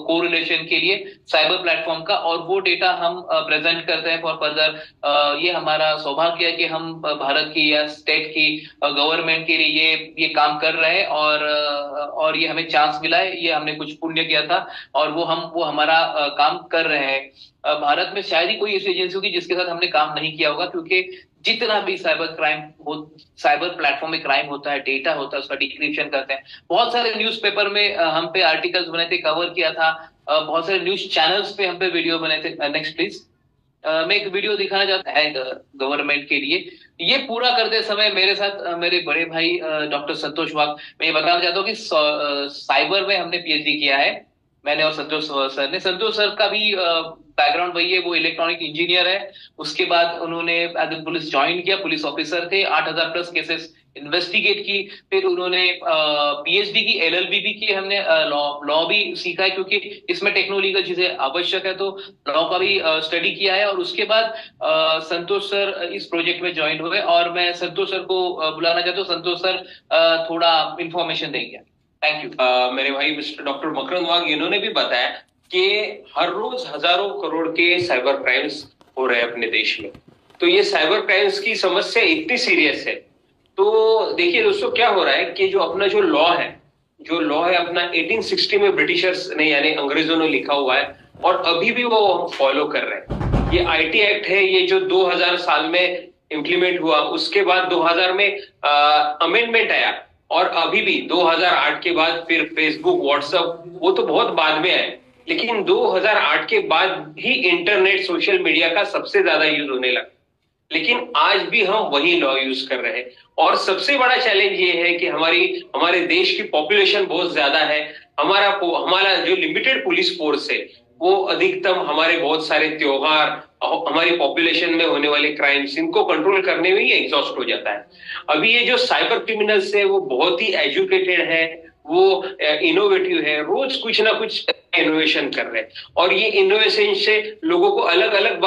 correlation के लिए साइबर प्लेटफॉर्म का, और वो डेटा हम प्रेजेंट करते हैं फॉर फर्दर। ये हमारा सौभाग्य है कि हम भारत की या स्टेट की गवर्नमेंट के लिए ये काम कर रहे हैं और ये हमें चांस मिला है, ये हमने कुछ पुण्य किया था और वो हमारा काम कर रहे हैं। भारत में शायद ही कोई ऐसी एजेंसी होगी जिसके साथ हमने काम नहीं किया होगा, क्योंकि जितना भी साइबर प्लेटफॉर्म में क्राइम होता है, डेटा होता है, उसका डिक्रिप्शन करते हैं। बहुत सारे न्यूज़पेपर में हम पे आर्टिकल्स बने थे, कवर किया था, बहुत सारे न्यूज चैनल्स पे हम पे वीडियो बने थे। Next please. मैं एक वीडियो दिखाना चाहता है गवर्नमेंट के लिए। ये पूरा करते समय मेरे साथ मेरे बड़े भाई डॉक्टर संतोष वाघ, मैं ये बताना चाहता हूँ कि साइबर में हमने पीएचडी किया है, मैंने और संतोष सर ने। संतोष सर का भी बैकग्राउंड वही है, वो इलेक्ट्रॉनिक इंजीनियर है। उसके बाद उन्होंने एज ए पुलिस ज्वाइन किया, पुलिस ऑफिसर थे, 8,000 प्लस केसेस इन्वेस्टिगेट की। फिर उन्होंने पीएचडी की, एलएलबी भी की, हमने लॉ भी सीखा है क्योंकि इसमें टेक्नोलॉजिकल चीजें आवश्यक है, तो लॉ का भी स्टडी किया है। और उसके बाद संतोष सर इस प्रोजेक्ट में ज्वाइन हुए और मैं संतोष सर को बुलाना चाहता हूँ। संतोष सर थोड़ा इंफॉर्मेशन देंगे। Thank you. मेरे भाई मिस्टर डॉक्टर मकरंद वाघ इन्होंने भी बताया कि हर रोज हजारों करोड़ के साइबर क्राइम्स हो रहे हैं अपने देश में। तो ये साइबर क्राइम्स की समस्या इतनी सीरियस है। तो देखिए दोस्तों, क्या हो रहा है कि जो अपना जो लॉ है अपना 1860 में ब्रिटिशर्स ने यानी अंग्रेजों ने लिखा हुआ है और अभी भी वो हम फॉलो कर रहे हैं। ये आईटी एक्ट है, ये जो 2000 साल में इंप्लीमेंट हुआ, उसके बाद 2000 में अमेंडमेंट आया और अभी भी 2008 के बाद फिर फेसबुक, व्हाट्सएप, वो तो बहुत बाद में आए, लेकिन 2008 के बाद ही इंटरनेट, सोशल मीडिया का सबसे ज्यादा यूज होने लगा। लेकिन आज भी हम वही लॉ यूज कर रहे हैं और सबसे बड़ा चैलेंज ये है कि हमारे देश की पॉपुलेशन बहुत ज्यादा है। हमारा जो लिमिटेड पुलिस फोर्स है वो अधिकतम हमारे बहुत सारे त्योहार, हमारी पॉपुलेशन में होने वाले क्राइम्स, इनको कंट्रोल करने में ही एग्जॉस्ट हो जाता है। अभी ये जो साइबर क्रिमिनल्स है वो बहुत ही एजुकेटेड है, वो इनोवेटिव है, रोज कुछ ना कुछ इनोवेशन कर रहे हैं और ये इनोवेशन से लोगों को अलग अलग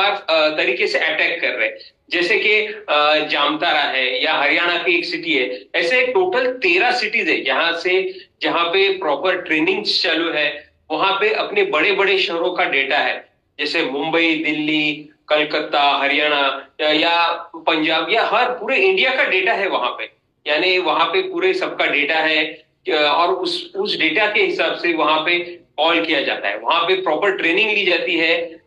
तरीके से अटैक कर रहे हैं। जैसे कि जामतारा है या हरियाणा की एक सिटी है, ऐसे टोटल 13 सिटीज है जहां पे प्रॉपर ट्रेनिंग चालू है। वहां पे अपने बड़े बड़े शहरों का डेटा है, जैसे मुंबई, दिल्ली, कलकत्ता, हरियाणा या पंजाब या हर पूरे इंडिया का डेटा है वहां पे। यानी वहां पे पूरे सबका डेटा है और उस डेटा के हिसाब से वहां पे कॉल किया जाता है। वहां पे प्रॉपर ट्रेनिंग ली जाती है,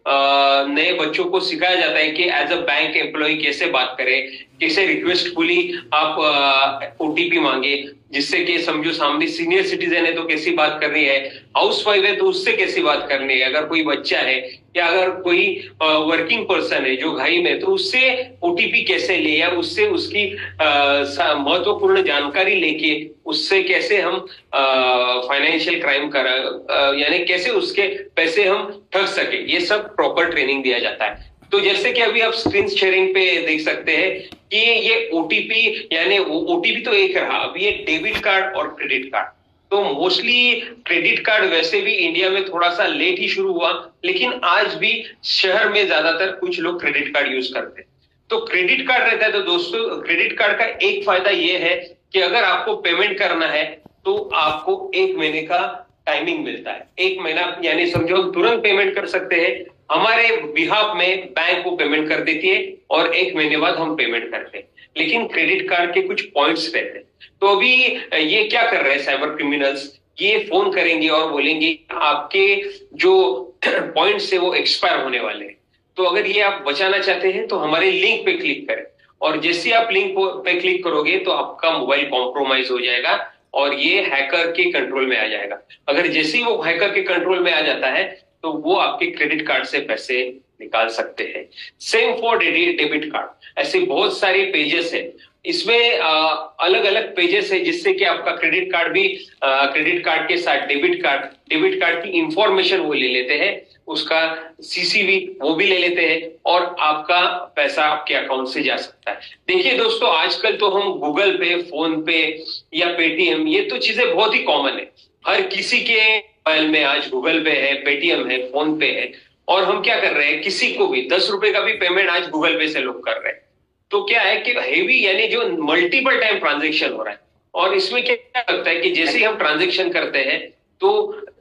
नए बच्चों को सिखाया जाता है कि एज अ बैंक एम्प्लॉय कैसे बात करें, कैसे रिक्वेस्टफुली आप ओटीपी मांगे, जिससे कि समझो सामने सीनियर सिटीजन है तो कैसी बात करनी है, हाउसवाइफ है तो उससे कैसी बात करनी है, अगर कोई बच्चा है या अगर कोई वर्किंग पर्सन है जो घर में, तो उससे ओटीपी कैसे ले या उससे उसकी महत्वपूर्ण जानकारी लेके उससे कैसे हम फाइनेंशियल क्राइम यानी कैसे उसके पैसे हम ठग सके, ये सब प्रॉपर ट्रेनिंग दिया जाता है। तो जैसे कि अभी आप स्क्रीन शेयरिंग पे देख सकते हैं कि ये ओटीपी, यानी ओटीपी तो एक रहा, अभी ये डेबिट कार्ड और क्रेडिट कार्ड। तो मोस्टली क्रेडिट कार्ड वैसे भी इंडिया में थोड़ा सा लेट ही शुरू हुआ, लेकिन आज भी शहर में ज्यादातर कुछ लोग क्रेडिट कार्ड यूज करते हैं। तो क्रेडिट कार्ड रहता है तो दोस्तों, क्रेडिट कार्ड का एक फायदा ये है कि अगर आपको पेमेंट करना है तो आपको 1 महीने का टाइमिंग मिलता है। 1 महीना यानी समझो तुरंत पेमेंट कर सकते हैं। हमारे बिहाफ में बैंक को पेमेंट कर देती है और 1 महीने बाद हम पेमेंट करते हैं। लेकिन क्रेडिट कार्ड के कुछ पॉइंट्स रहते हैं। तो अभी ये क्या कर रहे हैं साइबर क्रिमिनल्स, ये फोन करेंगे और बोलेंगे आपके जो पॉइंट्स है वो एक्सपायर होने वाले हैं, तो अगर ये आप बचाना चाहते हैं तो हमारे लिंक पे क्लिक करें। और जैसे आप लिंक पे क्लिक करोगे तो आपका मोबाइल कॉम्प्रोमाइज हो जाएगा और ये हैकर के कंट्रोल में आ जाएगा। अगर जैसे ही वो हैकर के कंट्रोल में आ जाता है तो वो आपके क्रेडिट कार्ड से पैसे निकाल सकते हैं। Same for debit card. ऐसे बहुत सारे पेजेस है, इसमें अलग अलग पेजेस है जिससे कि आपका क्रेडिट कार्ड भी क्रेडिट कार्ड के साथ डेबिट कार्ड की इंफॉर्मेशन वो ले लेते हैं, उसका सीसीवी वो भी ले लेते हैं और आपका पैसा आपके अकाउंट से जा सकता है। देखिए दोस्तों, आजकल तो हम गूगल पे, फोन पे या पेटीएम, ये तो चीजें बहुत ही कॉमन है। हर किसी के मोबाइल में आज गूगल पे है, पेटीएम है, फोन पे है। और हम क्या कर रहे हैं, किसी को भी 10 रुपए का भी पेमेंट आज गूगल पे से लोग कर रहे हैं। तो क्या है कि हेवी यानी जो मल्टीपल टाइम ट्रांजैक्शन हो रहा है, और इसमें क्या लगता है कि जैसे ही हम ट्रांजैक्शन करते हैं तो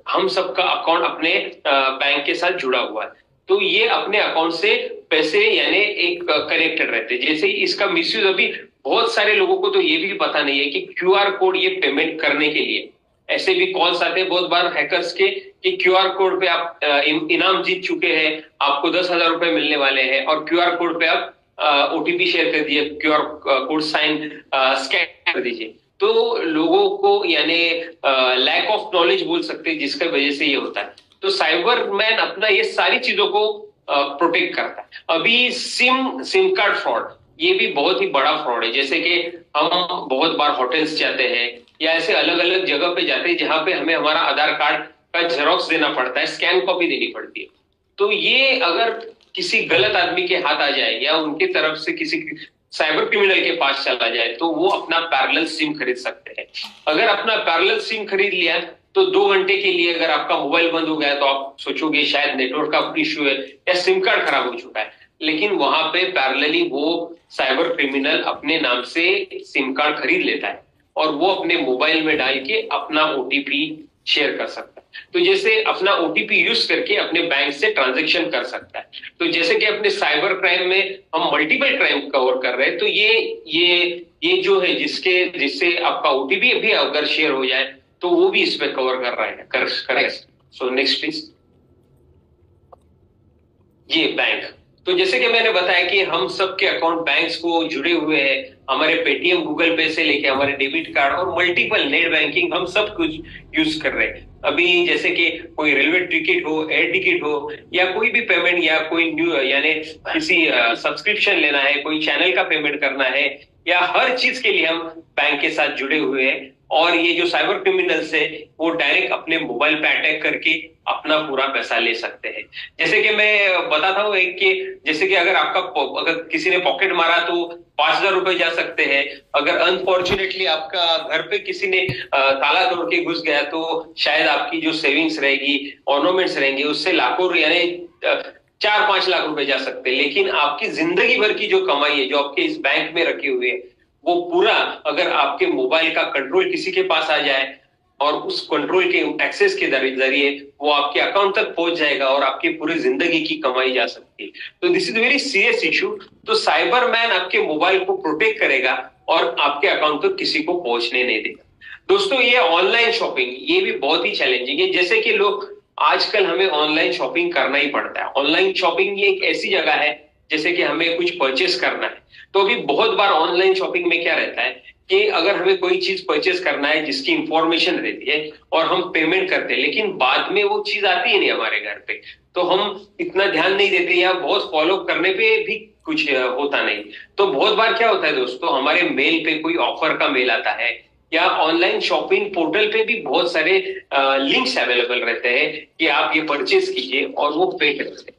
हम सबका अकाउंट अपने बैंक के साथ जुड़ा हुआ है, तो ये अपने अकाउंट से पैसे यानी एक कनेक्टेड रहते हैं। जैसे ही इसका मिसयूज अभी बहुत सारे लोगों को तो ये भी पता नहीं है कि क्यूआर कोड ये पेमेंट करने के लिए, ऐसे भी कॉल्स आते हैं बहुत बार हैकर्स के कि क्यूआर कोड पे आप इनाम जीत चुके हैं, आपको 10,000 रुपए मिलने वाले हैं, और क्यूआर कोड पे आप ओटीपी शेयर कर दिए, क्यूआर कोड स्कैन कर दीजिए। तो लोगों को यानी लैक ऑफ नॉलेज बोल सकते हैं जिसकी वजह से ये होता है। तो साइबर मैन अपना ये सारी चीजों को प्रोटेक्ट करता है। अभी सिम कार्ड फ्रॉड, ये भी बहुत ही बड़ा फ्रॉड है। जैसे कि हम बहुत बार होटल्स जाते हैं या ऐसे अलग अलग जगह पे जाते हैं जहां पे हमें हमारा आधार कार्ड का जेरोक्स देना पड़ता है, स्कैन कॉपी देनी पड़ती है। तो ये अगर किसी गलत आदमी के हाथ आ जाए या उनकी तरफ से किसी साइबर क्रिमिनल के पास चला जाए तो वो अपना पैरेलल सिम खरीद सकते हैं। अगर अपना पैरेलल सिम खरीद लिया तो 2 घंटे के लिए अगर आपका मोबाइल बंद हो गया तो आप सोचोगे शायद नेटवर्क का इश्यू है या सिम कार्ड खराब हो चुका है, लेकिन वहां पे पैरेलली वो साइबर क्रिमिनल अपने नाम से सिम कार्ड खरीद लेता है और वो अपने मोबाइल में डाल के अपना ओटीपी शेयर कर सकता है। तो जैसे अपना ओटीपी यूज करके अपने बैंक से ट्रांजैक्शन कर सकता है। तो जैसे कि अपने साइबर क्राइम में हम मल्टीपल क्राइम कवर कर रहे हैं, तो ये जो है जिससे आपका ओटीपी भी अगर शेयर हो जाए तो वो भी इसमें कवर कर रहा है कर रहे हैं। सो नेक्स्ट प्लीज। ये बैंक, तो जैसे कि मैंने बताया कि हम सबके अकाउंट बैंक्स को जुड़े हुए हैं, हमारे पेटीएम गूगल पे से लेके हमारे डेबिट कार्ड और मल्टीपल नेट बैंकिंग हम सब कुछ यूज कर रहे हैं। अभी जैसे कि कोई रेलवे टिकट हो, एयर टिकट हो या कोई भी पेमेंट या कोई न्यू यानी किसी सब्सक्रिप्शन लेना है, कोई चैनल का पेमेंट करना है या हर चीज के लिए हम बैंक के साथ जुड़े हुए हैं। और ये जो साइबर क्रिमिनल्स है वो डायरेक्ट अपने मोबाइल पे अटैक करके अपना पूरा पैसा ले सकते हैं। जैसे कि मैं बताता हूँ एक कि जैसे कि अगर किसी ने पॉकेट मारा तो 5,000 रुपए जा सकते हैं। अगर अनफॉर्चुनेटली आपका घर पे किसी ने ताला तोड़ के घुस गया तो शायद आपकी जो सेविंग्स रहेगी, ऑर्नामेंट्स रहेंगे, उससे लाखों यानी 4-5 लाख रुपए जा सकते हैं। लेकिन आपकी जिंदगी भर की जो कमाई है जो आपके इस बैंक में रखी हुई है वो पूरा अगर आपके मोबाइल का कंट्रोल किसी के पास आ जाए और उस कंट्रोल के एक्सेस के जरिए वो आपके अकाउंट तक पहुंच जाएगा और आपकी पूरी जिंदगी की कमाई जा सकती है। तो this is very serious issue. तो साइबर मैन आपके मोबाइल को प्रोटेक्ट करेगा और आपके अकाउंट तक किसी को पहुंचने नहीं देगा। दोस्तों ये ऑनलाइन शॉपिंग ये भी बहुत ही चैलेंजिंग है। जैसे कि लोग आजकल हमें ऑनलाइन शॉपिंग करना ही पड़ता है। ऑनलाइन शॉपिंग ये एक ऐसी जगह है जैसे कि हमें कुछ परचेस करना है तो अभी बहुत बार ऑनलाइन शॉपिंग में क्या रहता है कि अगर हमें कोई चीज परचेस करना है जिसकी इंफॉर्मेशन रहती है और हम पेमेंट करते हैं लेकिन बाद में वो चीज आती ही नहीं हमारे घर पे, तो हम इतना ध्यान नहीं देते या बहुत फॉलो करने पे भी कुछ होता नहीं। तो बहुत बार क्या होता है दोस्तों, हमारे मेल पे कोई ऑफर का मेल आता है या ऑनलाइन शॉपिंग पोर्टल पे भी बहुत सारे लिंक्स अवेलेबल रहते हैं कि आप ये परचेस कीजिए और वो पे करते हैं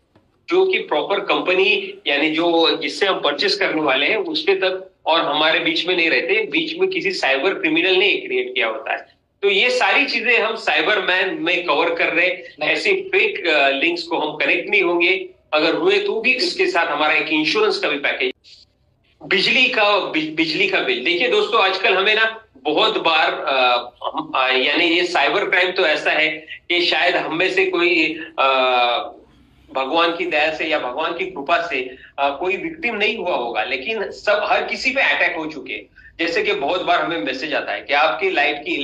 जो कि प्रॉपर कंपनी यानी जो जिससे हम परचेस करने वाले हैं उसके तक और हमारे बीच में नहीं रहते, बीच में किसी साइबर क्रिमिनल ने क्रिएट किया होता है। तो ये सारी चीजें हम साइबर मैन में कवर कर रहे हैं। ऐसे फेक लिंक्स को हम कनेक्ट नहीं होंगे, अगर हुए तो भी इसके साथ हमारा एक इंश्योरेंस का भी पैकेज। बिजली का बिल देखिए दोस्तों, आजकल हमें ना बहुत बार यानी ये साइबर क्राइम तो ऐसा है कि शायद हम में से कोई भगवान की दया से या भगवान की कृपा से कोई विक्टिम नहीं हुआ होगा, लेकिन हर किसी पे अटैक हो चुके हैं। जैसे कि बहुत बार हमें मैसेज आता है कि आपकी लाइट की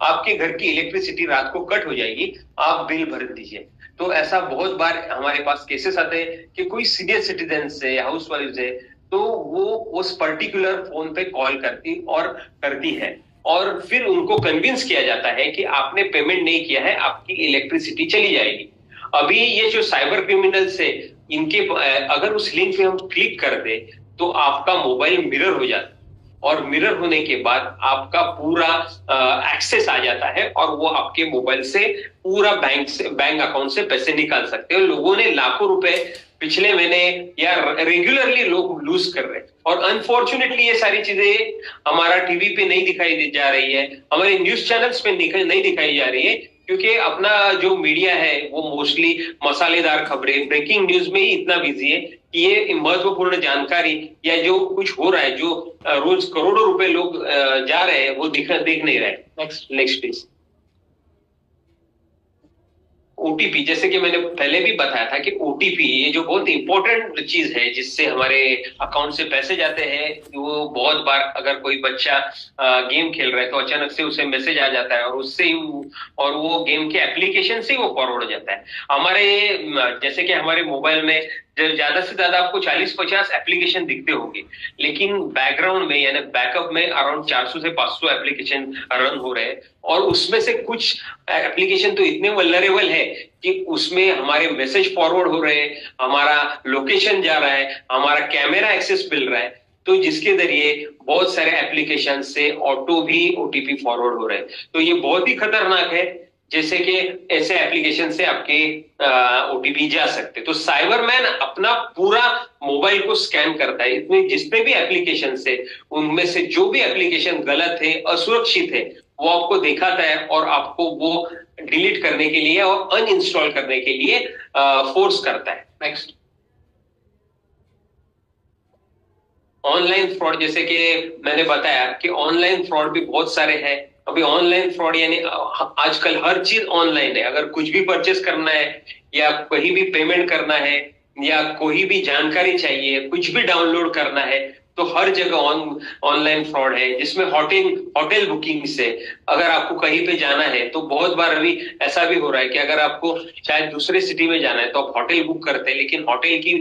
आपके घर की इलेक्ट्रिसिटी रात को कट हो जाएगी, आप बिल भर दीजिए। तो ऐसा बहुत बार हमारे पास केसेस आते हैं कि कोई सीनियर सिटीजन से हाउस वाइफ है तो वो उस पर्टिकुलर फोन पे कॉल करती है और फिर उनको कन्विंस किया जाता है कि आपने पेमेंट नहीं किया है, आपकी इलेक्ट्रिसिटी चली जाएगी। अभी ये जो साइबर क्रिमिनल्स है इनके अगर उस लिंक पे हम क्लिक कर दे तो आपका मोबाइल मिरर हो जाता है और मिरर होने के बाद आपका पूरा एक्सेस आ जाता है और वो आपके मोबाइल से पूरा बैंक अकाउंट से पैसे निकाल सकते हैं। लोगों ने लाखों रुपए पिछले महीने या रेगुलरली लोग लूज कर रहे हैं और अनफॉर्चुनेटली ये सारी चीजें हमारा टीवी पे नहीं दिखाई जा रही है, हमारे न्यूज चैनल्स पे नहीं दिखाई जा रही है क्योंकि अपना जो मीडिया है वो मोस्टली मसालेदार खबरें, ब्रेकिंग न्यूज में ही इतना बिजी है कि ये महत्वपूर्ण जानकारी या जो कुछ हो रहा है, जो रोज करोड़ों रुपए लोग जा रहे हैं वो देख नहीं रहे। Next please. ओटीपी, जैसे कि मैंने पहले भी बताया था कि ओटीपी ये जो बहुत इंपॉर्टेंट चीज है जिससे हमारे अकाउंट से पैसे जाते हैं। वो बहुत बार अगर कोई बच्चा गेम खेल रहा है तो अचानक से उसे मैसेज आ जाता है और वो गेम के एप्लीकेशन से वो फॉरवर्ड हो जाता है। जैसे कि हमारे मोबाइल में ज्यादा से ज्यादा आपको 40-50 एप्लीकेशन दिखते होंगे, लेकिन बैकग्राउंड में यानी बैकअप में अराउंड 400 से 500 एप्लीकेशन रन हो रहे हैं और उसमें से कुछ एप्लीकेशन तो इतने वल्नरेबल है कि उसमें हमारे मैसेज फॉरवर्ड हो रहे हैं, हमारा लोकेशन जा रहा है, हमारा कैमरा एक्सेस मिल रहा है, तो जिसके जरिए बहुत सारे एप्लीकेशन से ऑटो भी ओटीपी फॉरवर्ड हो रहे हैं। तो ये बहुत ही खतरनाक है, जैसे कि ऐसे एप्लीकेशन से आपके ओटीपी जा सकते। तो साइबरमैन अपना पूरा मोबाइल को स्कैन करता है, इसमें जितने भी एप्लीकेशन है उनमें से जो भी एप्लीकेशन गलत है, असुरक्षित है, वो आपको दिखाता है और आपको वो डिलीट करने के लिए और अनइंस्टॉल करने के लिए फोर्स करता है। नेक्स्ट, ऑनलाइन फ्रॉड, जैसे कि मैंने बताया कि ऑनलाइन फ्रॉड भी बहुत सारे हैं। अभी ऑनलाइन फ्रॉड यानी आजकल हर चीज ऑनलाइन है। अगर कुछ भी परचेस करना है या कहीं भी पेमेंट करना है या कोई भी जानकारी चाहिए, कुछ भी डाउनलोड करना है, तो हर जगह ऑनलाइन फ्रॉड है। जिसमें होटल बुकिंग से अगर आपको कहीं पे जाना है तो बहुत बार अभी ऐसा भी हो रहा है कि अगर आपको शायद दूसरे सिटी में जाना है तो आप होटल बुक करते हैं, लेकिन होटल की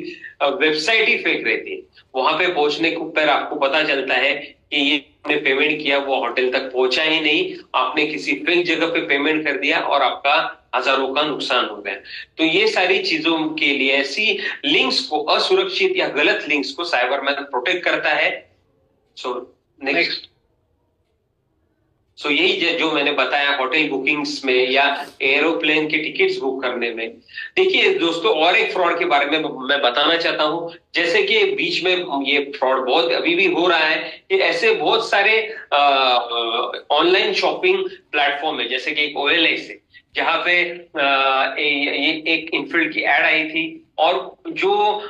वेबसाइट ही फेक रहती है। वहां पे पहुंचने के ऊपर आपको पता चलता है कि ये आपने पेमेंट किया वो होटल तक पहुंचा ही नहीं, आपने किसी फेक जगह पे पेमेंट कर दिया और आपका हजारों का नुकसान हो गया। तो ये सारी चीजों के लिए ऐसी लिंक्स को, असुरक्षित या गलत लिंक्स को साइबरमैन प्रोटेक्ट करता है। सो नेक्स्ट, सो यही जो मैंने बताया होटल बुकिंग्स में या एरोप्लेन के टिकट्स बुक करने में। देखिए दोस्तों, और एक फ्रॉड के बारे में मैं बताना चाहता हूं। जैसे कि बीच में ये फ्रॉड बहुत अभी भी हो रहा है कि ऐसे बहुत सारे ऑनलाइन शॉपिंग प्लेटफॉर्म है, जैसे कि OLX है, जहां पे ये एक इनफील्ड की एड आई थी और जो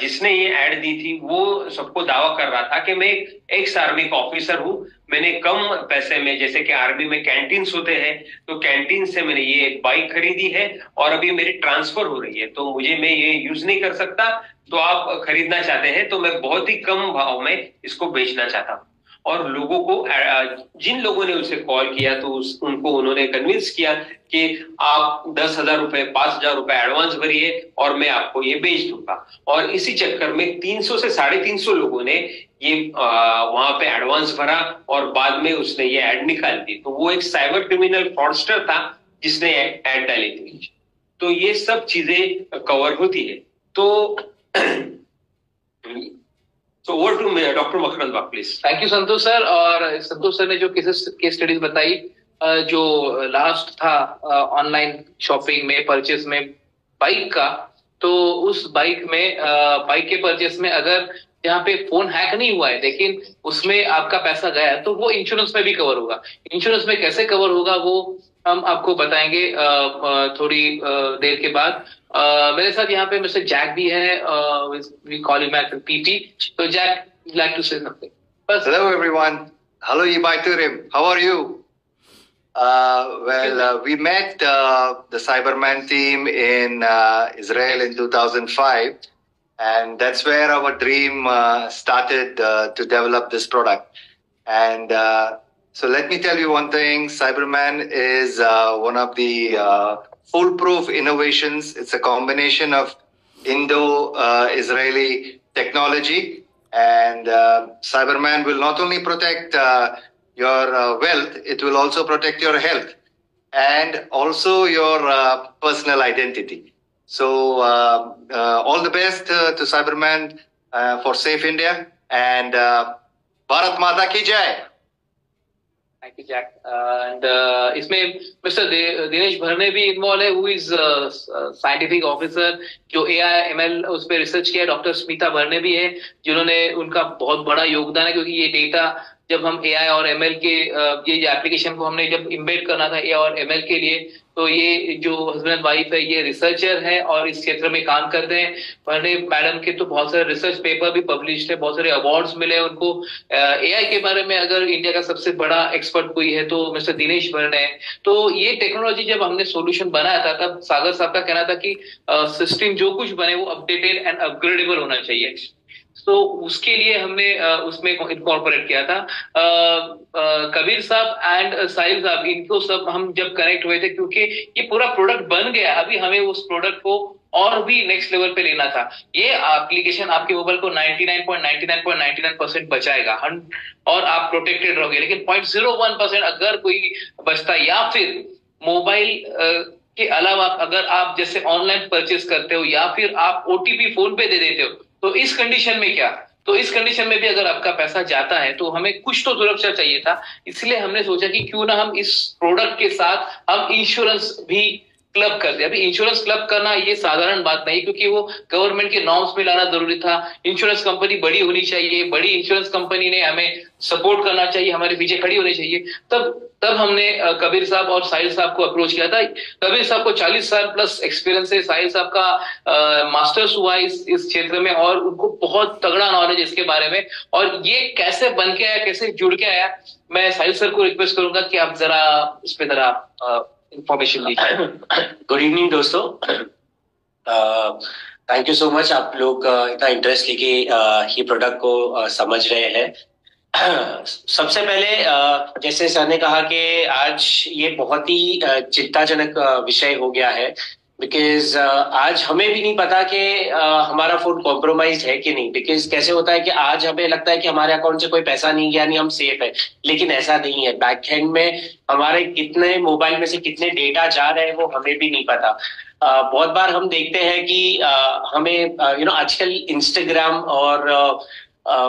जिसने ये एड दी थी वो सबको दावा कर रहा था कि मैं एक्स आर्मी का ऑफिसर हूं, मैंने कम पैसे में, जैसे कि आर्मी में कैंटीन्स होते हैं, तो कैंटीन से मैंने ये एक बाइक खरीदी है और अभी मेरी ट्रांसफर हो रही है, तो मैं ये यूज नहीं कर सकता, तो आप खरीदना चाहते हैं तो मैं बहुत ही कम भाव में इसको बेचना चाहता हूं। और लोगों को, जिन लोगों ने उसे कॉल किया तो उनको उन्होंने कन्विंस किया कि आप 10,000 रुपए, 5,000 रुपए एडवांस भरिए और मैं आपको ये बेच दूंगा। और इसी चक्कर में 300 से 350 लोगों ने ये वहां पे एडवांस भरा और बाद में उसने ये एड निकाल दी। तो वो एक साइबर क्रिमिनल फ्रॉडस्टर था जिसने एड डाली थी। तो ये सब चीजें कवर होती है। तो over to doctor Makarand Bag please. Thank you Santosh sir. और संतोष सर ने जो केस स्टडीज बताई, जो लास्ट था ऑनलाइन शॉपिंग में परचेस में बाइक का, तो उस बाइक के परचेस में अगर जहाँ पे फोन हैक नहीं हुआ है लेकिन उसमें आपका पैसा गया है तो वो इंश्योरेंस में भी कवर होगा। इंश्योरेंस में कैसे कवर होगा वो हम आपको बताएंगे थोड़ी देर के बाद। मेरे साथ यहाँ पे मिस्टर जैक भी है, we call him as PT. तो Jack, like to say something? Hello everyone. Hello Ibaiturim. How are you? We met the Cyberman team in Israel in 2005, and that's where our dream started to develop this product. And so let me tell you one thing: Cyberman is one of the foolproof innovations. It's a combination of Indo-Israeli technology. And Cyberman will not only protect your wealth, it will also protect your health and also your personal identity. So all the best to Cyberman for Safe India, and Bharat Mata ki jai. Thank you, Jack. And इसमें mister Dinesh भरने भी involve है, who is scientific officer जो AI/ML उस पर research किया। Doctor Smita भरने भी है जिन्होंने, उनका बहुत बड़ा योगदान है, क्योंकि ये डेटा जब हम AI और ML के ये एप्लीकेशन को हमने जब इम्बेड करना था AI और ML के लिए, तो ये जो हस्बैंड वाइफ है ये रिसर्चर है और इस क्षेत्र में काम करते हैं। भरने मैडम के तो बहुत सारे रिसर्च पेपर भी पब्लिश है, बहुत सारे अवार्ड्स मिले उनको। AI के बारे में अगर इंडिया का सबसे बड़ा एक्सपर्ट कोई है तो मिस्टर दिनेश भरने है। तो ये टेक्नोलॉजी जब हमने सॉल्यूशन बनाया था तब सागर साहब का कहना था कि सिस्टम जो कुछ बने वो अपडेटेड एंड अपग्रेडेबल होना चाहिए। तो उसके लिए हमने उसमें इनकॉर्पोरेट किया था। कबीर साहब एंड साहिल साहब, इनको सब हम जब कनेक्ट हुए थे, क्योंकि ये पूरा प्रोडक्ट बन गया, अभी हमें उस प्रोडक्ट को और भी नेक्स्ट लेवल पे लेना था। ये एप्लीकेशन आपके मोबाइल को 99.99% बचाएगा और आप प्रोटेक्टेड रहोगे, लेकिन 0.01% अगर कोई बचता या फिर मोबाइल के अलावा अगर आप जैसे ऑनलाइन परचेस करते हो या फिर आप ओटीपी फोन पे दे देते हो, तो इस कंडीशन में क्या, तो इस कंडीशन में भी अगर आपका पैसा जाता है तो हमें कुछ तो सुरक्षा चाहिए था। इसलिए हमने सोचा कि क्यों ना हम इस प्रोडक्ट के साथ हम इंश्योरेंस भी क्लब करते। अभी इंश्योरेंस क्लब करना ये साधारण बात नहीं, क्योंकि वो गवर्नमेंट के नॉर्म्स में लाना जरूरी था। इंश्योरेंस कंपनी बड़ी होनी चाहिए, बड़ी इंश्योरेंस कंपनी ने हमें सपोर्ट करना चाहिए, हमारे पीछे खड़ी होनी चाहिए। तब हमने कबीर साहब और साहिल साहब को अप्रोच किया था। कबीर साहब को 40 साल प्लस एक्सपीरियंस है, साहिल साहब का मास्टर्स हुआ है इस क्षेत्र में, और उनको बहुत तगड़ा नॉलेज इसके बारे में। और ये कैसे बन के आया, कैसे जुड़ के आया, मैं साहिल सर को रिक्वेस्ट करूंगा कि आप जरा इस पे जरा इंफॉर्मेशन दीजिए। गुड इवनिंग दोस्तों, थैंक यू सो मच। आप लोग इतना इंटरेस्ट लेके ये प्रोडक्ट को समझ रहे हैं। सबसे पहले जैसे सर ने कहा कि आज ये बहुत ही चिंताजनक विषय हो गया है, बिकॉज आज हमें भी नहीं पता कि हमारा फोन कॉम्प्रोमाइज है कि नहीं। बिकॉज कैसे होता है कि आज हमें लगता है कि हमारे अकाउंट से कोई पैसा नहीं गया, नहीं हम सेफ है, लेकिन ऐसा नहीं है। बैक हैंड में हमारे कितने मोबाइल में से कितने डेटा जा रहे हैं वो हमें भी नहीं पता। बहुत बार हम देखते हैं कि हमें आजकल इंस्टाग्राम और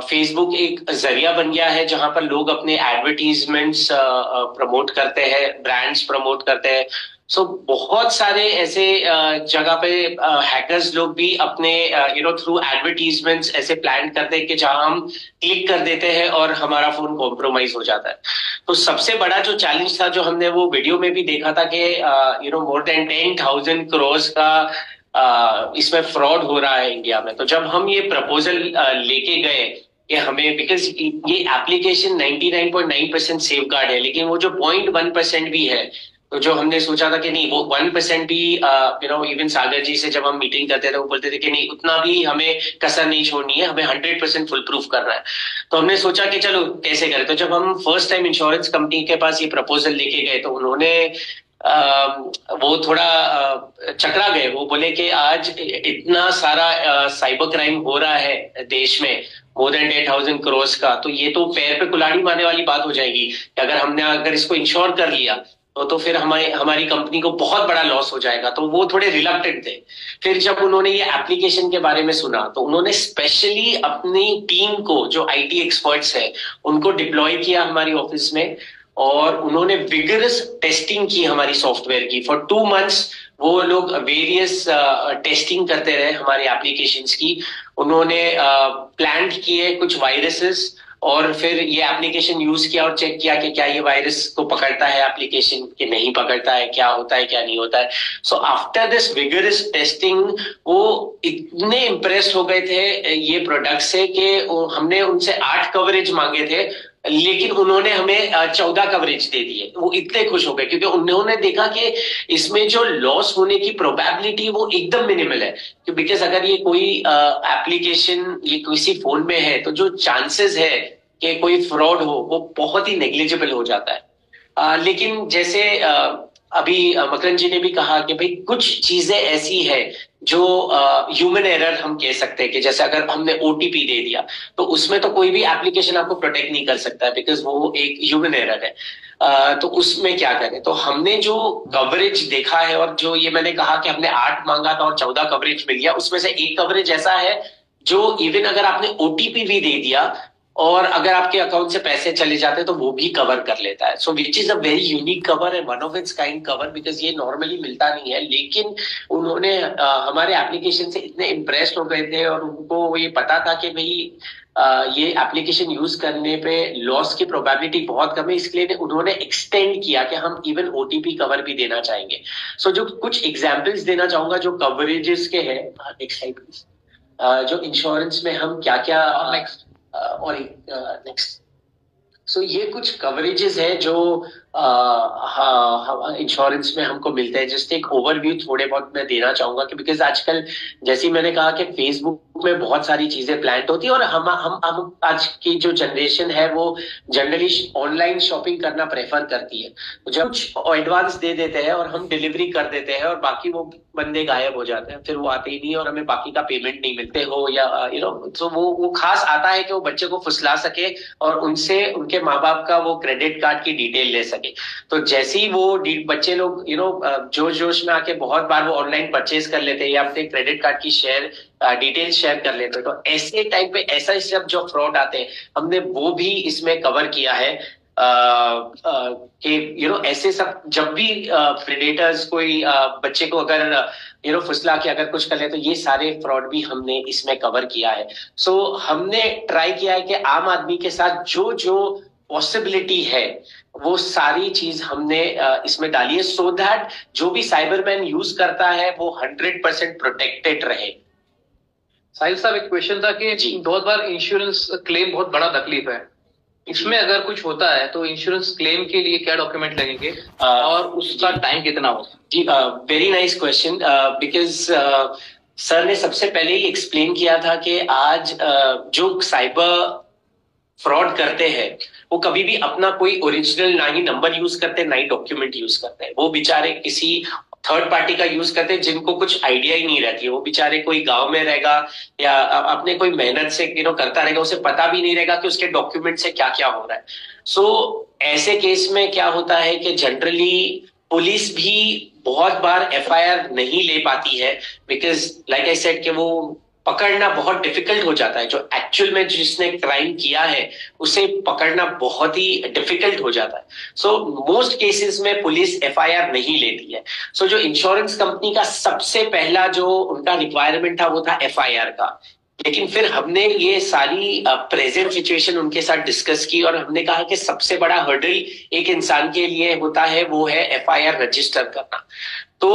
फेसबुक एक जरिया बन गया है जहां पर लोग अपने एडवर्टीजमेंट्स प्रमोट करते हैं, ब्रांड्स प्रमोट करते हैं। सो बहुत सारे ऐसे जगह पे हैकर्स लोग भी अपने थ्रू एडवर्टीजमेंट्स ऐसे प्लान करते हैं कि जहां हम क्लिक कर देते हैं और हमारा फोन कॉम्प्रोमाइज हो जाता है। तो सबसे बड़ा जो चैलेंज था, जो हमने वो वीडियो में भी देखा था कि मोर देन 10,000 करोड़ का इसमें फ्रॉड हो रहा है इंडिया में। तो जब हम ये प्रपोजल लेके गए कि हमें, बिकॉज ये एप्लीकेशन 99.9% सेफ गार्ड है, लेकिन वो जो 0.1% भी है, तो जो हमने सोचा था कि नहीं वो 1% भी इवन सागर जी से जब हम मीटिंग करते थे वो बोलते थे कि नहीं उतना भी हमें कसर नहीं छोड़नी है, हमें 100% फुल प्रूफ करना है। तो हमने सोचा कि चलो कैसे करें। तो जब हम फर्स्ट टाइम इंश्योरेंस कंपनी के पास ये प्रपोजल लेके गए तो उन्होंने वो थोड़ा चकरा गए। वो बोले कि आज इतना सारा साइबर क्राइम हो रहा है देश में, मोर देन 10,000 करोड़ का, तो ये तो पैर पे कुल्हाड़ी मारने वाली बात हो जाएगी कि अगर इसको इंश्योर कर लिया तो फिर हमारी कंपनी को बहुत बड़ा लॉस हो जाएगा। तो वो थोड़े रिलक्टेंट थे। फिर जब उन्होंने ये एप्लीकेशन के बारे में सुना तो उन्होंने स्पेशली अपनी टीम को, जो आईटी एक्सपर्ट्स है, उनको डिप्लॉय किया हमारी ऑफिस में, और उन्होंने विगरस टेस्टिंग की हमारी सॉफ्टवेयर की। फॉर 2 months वो लोग वेरियस टेस्टिंग करते रहे हमारे एप्लीकेशंस की। उन्होंने प्लान किए कुछ वायरसेस, और फिर ये एप्लीकेशन यूज किया और चेक किया कि क्या ये वायरस को पकड़ता है एप्लीकेशन, कि नहीं पकड़ता है, क्या होता है क्या नहीं होता है। So after this vigorous testing वो इतने इम्प्रेस हो गए थे ये प्रोडक्ट से कि हमने उनसे 8 कवरेज मांगे थे, लेकिन उन्होंने हमें 14 कवरेज दे दिए। वो इतने खुश हो गए क्योंकि उन्होंने देखा कि इसमें जो लॉस होने की प्रोबेबिलिटी वो एकदम मिनिमल है। बिकॉज अगर ये कोई एप्लीकेशन ये किसी फोन में है तो जो चांसेस है कि कोई फ्रॉड हो वो बहुत ही नेग्लिजिबल हो जाता है। लेकिन जैसे अभी मकरन जी ने भी कहा कि भाई कुछ चीजें ऐसी है जो ह्यूमन एरर हम कह सकते हैं, कि जैसे अगर हमने ओटीपी दे दिया तो उसमें तो कोई भी एप्लीकेशन आपको प्रोटेक्ट नहीं कर सकता है, बिकॉज वो एक ह्यूमन एरर है। तो उसमें क्या करें। तो हमने जो कवरेज देखा है, और जो ये मैंने कहा कि हमने 8 मांगा था और 14 कवरेज मिल गया, उसमें से एक कवरेज ऐसा है जो इवन अगर आपने ओटीपी भी दे दिया और अगर आपके अकाउंट से पैसे चले जाते हैं तो वो भी कवर कर लेता है। So which is a very unique cover and one of its kind cover, because ये नॉर्मली मिलता नहीं है। लेकिन उन्होंने हमारे एप्लीकेशन से इतने इम्प्रेस्ड हो गए थे और उनको ये पता था कि भाई ये एप्लीकेशन यूज करने पे लॉस की प्रोबेबिलिटी बहुत कम है, इसलिए उन्होंने एक्सटेंड किया कि हम इवन ओटीपी कवर भी देना चाहेंगे। सो जो कुछ एग्जांपल्स देना चाहूंगा जो कवरेजेस के हैं, नेक्स्ट स्लाइड प्लीज, जो इंश्योरेंस में हम क्या क्या और नेक्स्ट। सो ये कुछ कवरेजेस है जो इंश्योरेंस में हमको मिलते हैं। जस्ट एक ओवरव्यू थोड़े बहुत मैं देना चाहूंगा कि बिकॉज आजकल जैसे मैंने कहा कि फेसबुक में बहुत सारी चीजें प्लान्ड होती है, और हम आज की जो जनरेशन है वो जनरली ऑनलाइन शॉपिंग करना प्रेफर करती है। तो जब कुछ एडवांस दे देते हैं और हम डिलीवरी कर देते हैं और बाकी वो बंदे गायब हो जाते हैं, फिर वो आते ही नहीं और हमें बाकी का पेमेंट नहीं मिलते हो, या तो वो खास आता है कि वो बच्चे को फुसला सके और उनसे उनके माँ बाप का वो क्रेडिट कार्ड की डिटेल ले सके। सके। तो जैसे ही वो बच्चे लोग जोश जोश में आके बहुत बार वो ऑनलाइन परचेज कर लेते हैं या अपने क्रेडिट कार्ड की डिटेल्स शेयर कर लेते हैं, तो ऐसे टाइम पे ऐसा सब जो फ्रॉड आते हैं हमने वो भी इसमें कवर किया है कि ऐसे सब जब भी प्रेडेटर्स कोई बच्चे को अगर फुसला के अगर कुछ कर ले तो ये सारे फ्रॉड भी हमने इसमें कवर किया है। सो हमने ट्राई किया है कि आम आदमी के साथ जो जो पॉसिबिलिटी है वो सारी चीज हमने इसमें डाली है, सो दैट जो भी साइबरमैन यूज करता है वो 100% प्रोटेक्टेड रहे। साहिल साहब, एक क्वेश्चन था कि बहुत बार इंश्योरेंस क्लेम बहुत बड़ा तकलीफ है, इसमें अगर कुछ होता है तो इंश्योरेंस क्लेम के लिए क्या डॉक्यूमेंट लगेंगे और उसका टाइम कितना होगा? जी, very nice question, because sir ने सबसे पहले ही एक्सप्लेन किया था कि आज जो साइबर फ्रॉड करते हैं वो कभी भी अपना कोई ओरिजिनल ना ही नंबर यूज करते ना ही डॉक्यूमेंट यूज करते हैं। वो बेचारे किसी थर्ड पार्टी का यूज करते हैं जिनको कुछ आइडिया ही नहीं रहती है। वो बेचारे कोई गांव में रहेगा या अपने कोई मेहनत से करता रहेगा, उसे पता भी नहीं रहेगा कि उसके डॉक्यूमेंट से क्या क्या हो रहा है। सो ऐसे केस में क्या होता है कि जनरली पुलिस भी बहुत बार एफआईआर नहीं ले पाती है, बिकॉज लाइक आई सेड कि वो पकड़ना बहुत डिफिकल्ट हो जाता है। जो एक्चुअल में जिसने क्राइम किया है उसे पकड़ना बहुत ही डिफिकल्ट हो जाता है। सो मोस्ट केसेस में पुलिस एफआईआर नहीं लेती है। सो जो इंश्योरेंस कंपनी का सबसे पहला जो उनका रिक्वायरमेंट था वो था एफआईआर का, लेकिन फिर हमने ये सारी प्रेजेंट सिचुएशन उनके साथ डिस्कस की और हमने कहा कि सबसे बड़ा हर्डल एक इंसान के लिए होता है वो है एफआईआर रजिस्टर करना। तो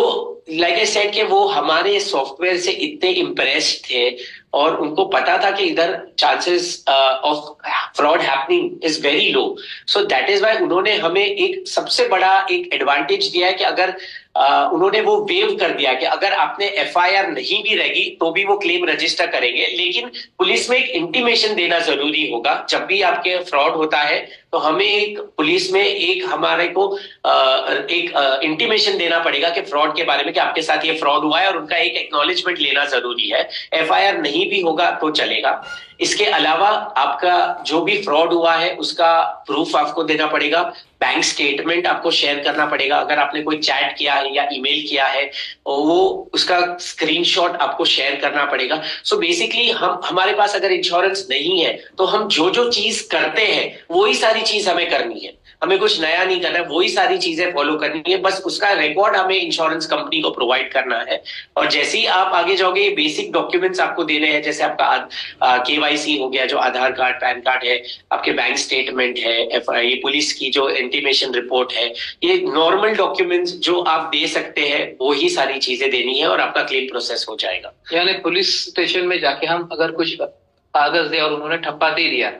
लाइक आई सेड कि वो हमारे सॉफ्टवेयर से इतने इम्प्रेस्ड थे और उनको पता था कि इधर chances of fraud happening is very low. So that is why उन्होंने हमें एक सबसे बड़ा एक एडवांटेज दिया है कि अगर उन्होंने वो वेव कर दिया कि अगर आपने एफआईआर नहीं भी रहेगी तो भी वो क्लेम रजिस्टर करेंगे, लेकिन पुलिस में एक इंटीमेशन देना जरूरी होगा। जब भी आपके फ्रॉड होता है तो हमें एक पुलिस में एक हमारे को एक इंटीमेशन देना पड़ेगा कि फ्रॉड के बारे में कि आपके साथ ये फ्रॉड हुआ है और उनका एक एक्नॉलेजमेंट लेना जरूरी है। एफआईआर नहीं भी होगा तो चलेगा। इसके अलावा आपका जो भी फ्रॉड हुआ है उसका प्रूफ आपको देना पड़ेगा, बैंक स्टेटमेंट आपको शेयर करना पड़ेगा। अगर आपने कोई चैट किया है या ईमेल किया है वो उसका स्क्रीनशॉट आपको शेयर करना पड़ेगा। सो बेसिकली हमारे पास अगर इंश्योरेंस नहीं है तो हम जो जो चीज करते हैं वही सारी चीज हमें करनी है, हमें कुछ नया नहीं करना है, वही सारी चीजें फॉलो करनी है, बस उसका रिकॉर्ड हमें इंश्योरेंस कंपनी को प्रोवाइड करना है। और जैसे ही आप आगे जाओगे ये बेसिक डॉक्यूमेंट्स आपको देने हैं, जैसे आपका केवाईसी हो गया, जो आधार कार्ड पैन कार्ड है, आपके बैंक स्टेटमेंट है, ये पुलिस की जो इंटीमेशन रिपोर्ट है, ये नॉर्मल डॉक्यूमेंट्स जो आप दे सकते हैं वही सारी चीजें देनी है और आपका क्लेम प्रोसेस हो जाएगा। यानी पुलिस स्टेशन में जाके हम अगर कुछ कागज दे और उन्होंने ठप्पा दे दिया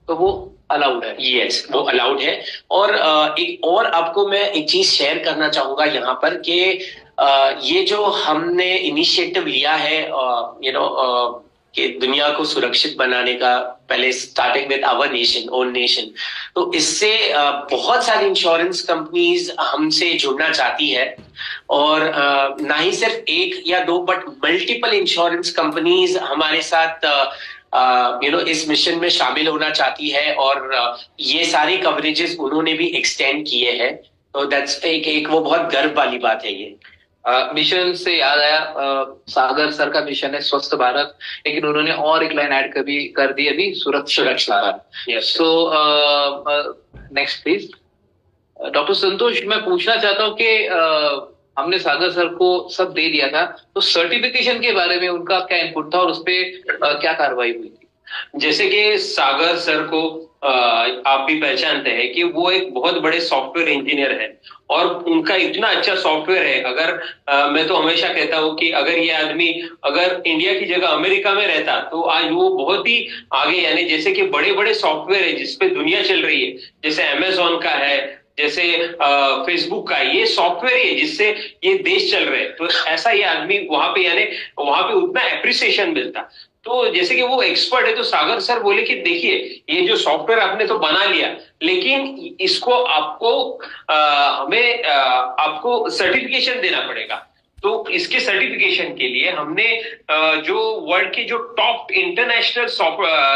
तो वो अलाउड है? यस, वो अलाउड है। और एक और आपको मैं एक चीज शेयर करना चाहूंगा यहाँ पर कि ये जो हमने इनिशिएटिव लिया है कि दुनिया को सुरक्षित बनाने का, पहले starting with our nation, own nation, तो इससे बहुत सारी इंश्योरेंस कंपनीज हमसे जुड़ना चाहती है और ना ही सिर्फ एक या दो बट मल्टीपल इंश्योरेंस कंपनीज हमारे साथ इस मिशन में शामिल होना चाहती है और ये सारी कवरेजेस उन्होंने भी एक्सटेंड किए हैं। तो दैट्स एक वो बहुत गर्व वाली बात है। ये मिशन से याद आया, सागर सर का मिशन है स्वस्थ भारत, लेकिन उन्होंने और एक लाइन ऐड कर दी अभी, सुरक्षित Bharat. So next please. Doctor Santosh, मैं पूछना चाहता हूँ कि हमने सागर सर को सब दे दिया था, तो सर्टिफिकेशन के बारे में उनका क्या इनपुट था और उस पर क्या कार्रवाई हुई थी? जैसे कि सागर सर को आप भी पहचानते हैं कि वो एक बहुत बड़े सॉफ्टवेयर इंजीनियर है और उनका इतना अच्छा सॉफ्टवेयर है। अगर मैं तो हमेशा कहता हूँ कि अगर ये आदमी अगर इंडिया की जगह अमेरिका में रहता तो आज वो बहुत ही आगे, यानी जैसे कि बड़े बड़े सॉफ्टवेयर है जिसपे दुनिया चल रही है, जैसे अमेजोन का है, जैसे फेसबुक का, ये सॉफ्टवेयर है जिससे ये देश चल रहे हैं। तो ऐसा ये आदमी वहां पे, यानी वहां पे उतना एप्रिसिएशन मिलता। तो जैसे कि वो एक्सपर्ट है, तो सागर सर बोले कि देखिए ये जो सॉफ्टवेयर आपने तो बना लिया, लेकिन इसको आपको सर्टिफिकेशन देना पड़ेगा। तो इसके सर्टिफिकेशन के लिए हमने जो वर्ल्ड के जो टॉप इंटरनेशनल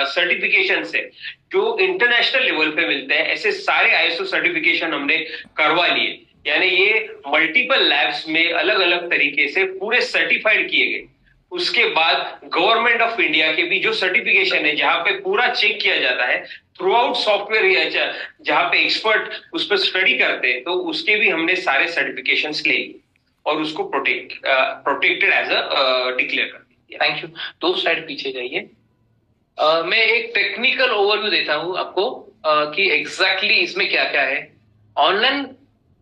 सर्टिफिकेशन है जो इंटरनेशनल लेवल पे मिलते हैं, ऐसे सारे ISO सर्टिफिकेशन हमने करवा लिए। यानी ये मल्टीपल लैब्स में अलग अलग तरीके से पूरे सर्टिफाइड किए गए। उसके बाद गवर्नमेंट ऑफ इंडिया के भी जो सर्टिफिकेशन है, जहां पे पूरा चेक किया जाता है थ्रू आउट सॉफ्टवेयर, जहां पे एक्सपर्ट उस पर स्टडी करते हैं, तो उसके भी हमने सारे सर्टिफिकेशंस ले लिए और उसको प्रोटेक्टेड एज अ डिक्लेयर कर दिया। Thank you. 2 स्लाइड पीछे जाइए। मैं एक टेक्निकल ओवरव्यू देता हूं आपको कि एग्जैक्टली इसमें क्या क्या है। Online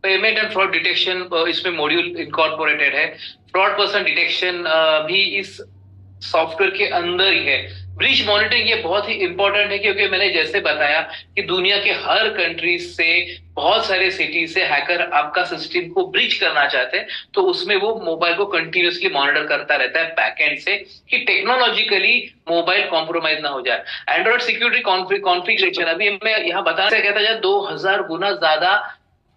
payment and fraud detection इसमें मॉड्यूल इनकॉर्पोरेटेड है। फ्रॉड पर्सन डिटेक्शन भी इस सॉफ्टवेयर के अंदर ही है। ब्रीच मॉनिटरिंग ये बहुत ही इंपॉर्टेंट है, क्योंकि मैंने जैसे बताया कि दुनिया के हर कंट्रीज से, बहुत सारे सिटीज से हैकर आपका सिस्टम को ब्रीच करना चाहते हैं, तो उसमें वो मोबाइल को कंटिन्यूअसली मॉनिटर करता रहता है बैकएंड से कि टेक्नोलॉजिकली मोबाइल कॉम्प्रोमाइज ना हो जाए। एंड्रॉइड सिक्योरिटी कॉन्फ़िगरेशन अभी मैं यहाँ बताने से कहता है 2000 गुना ज्यादा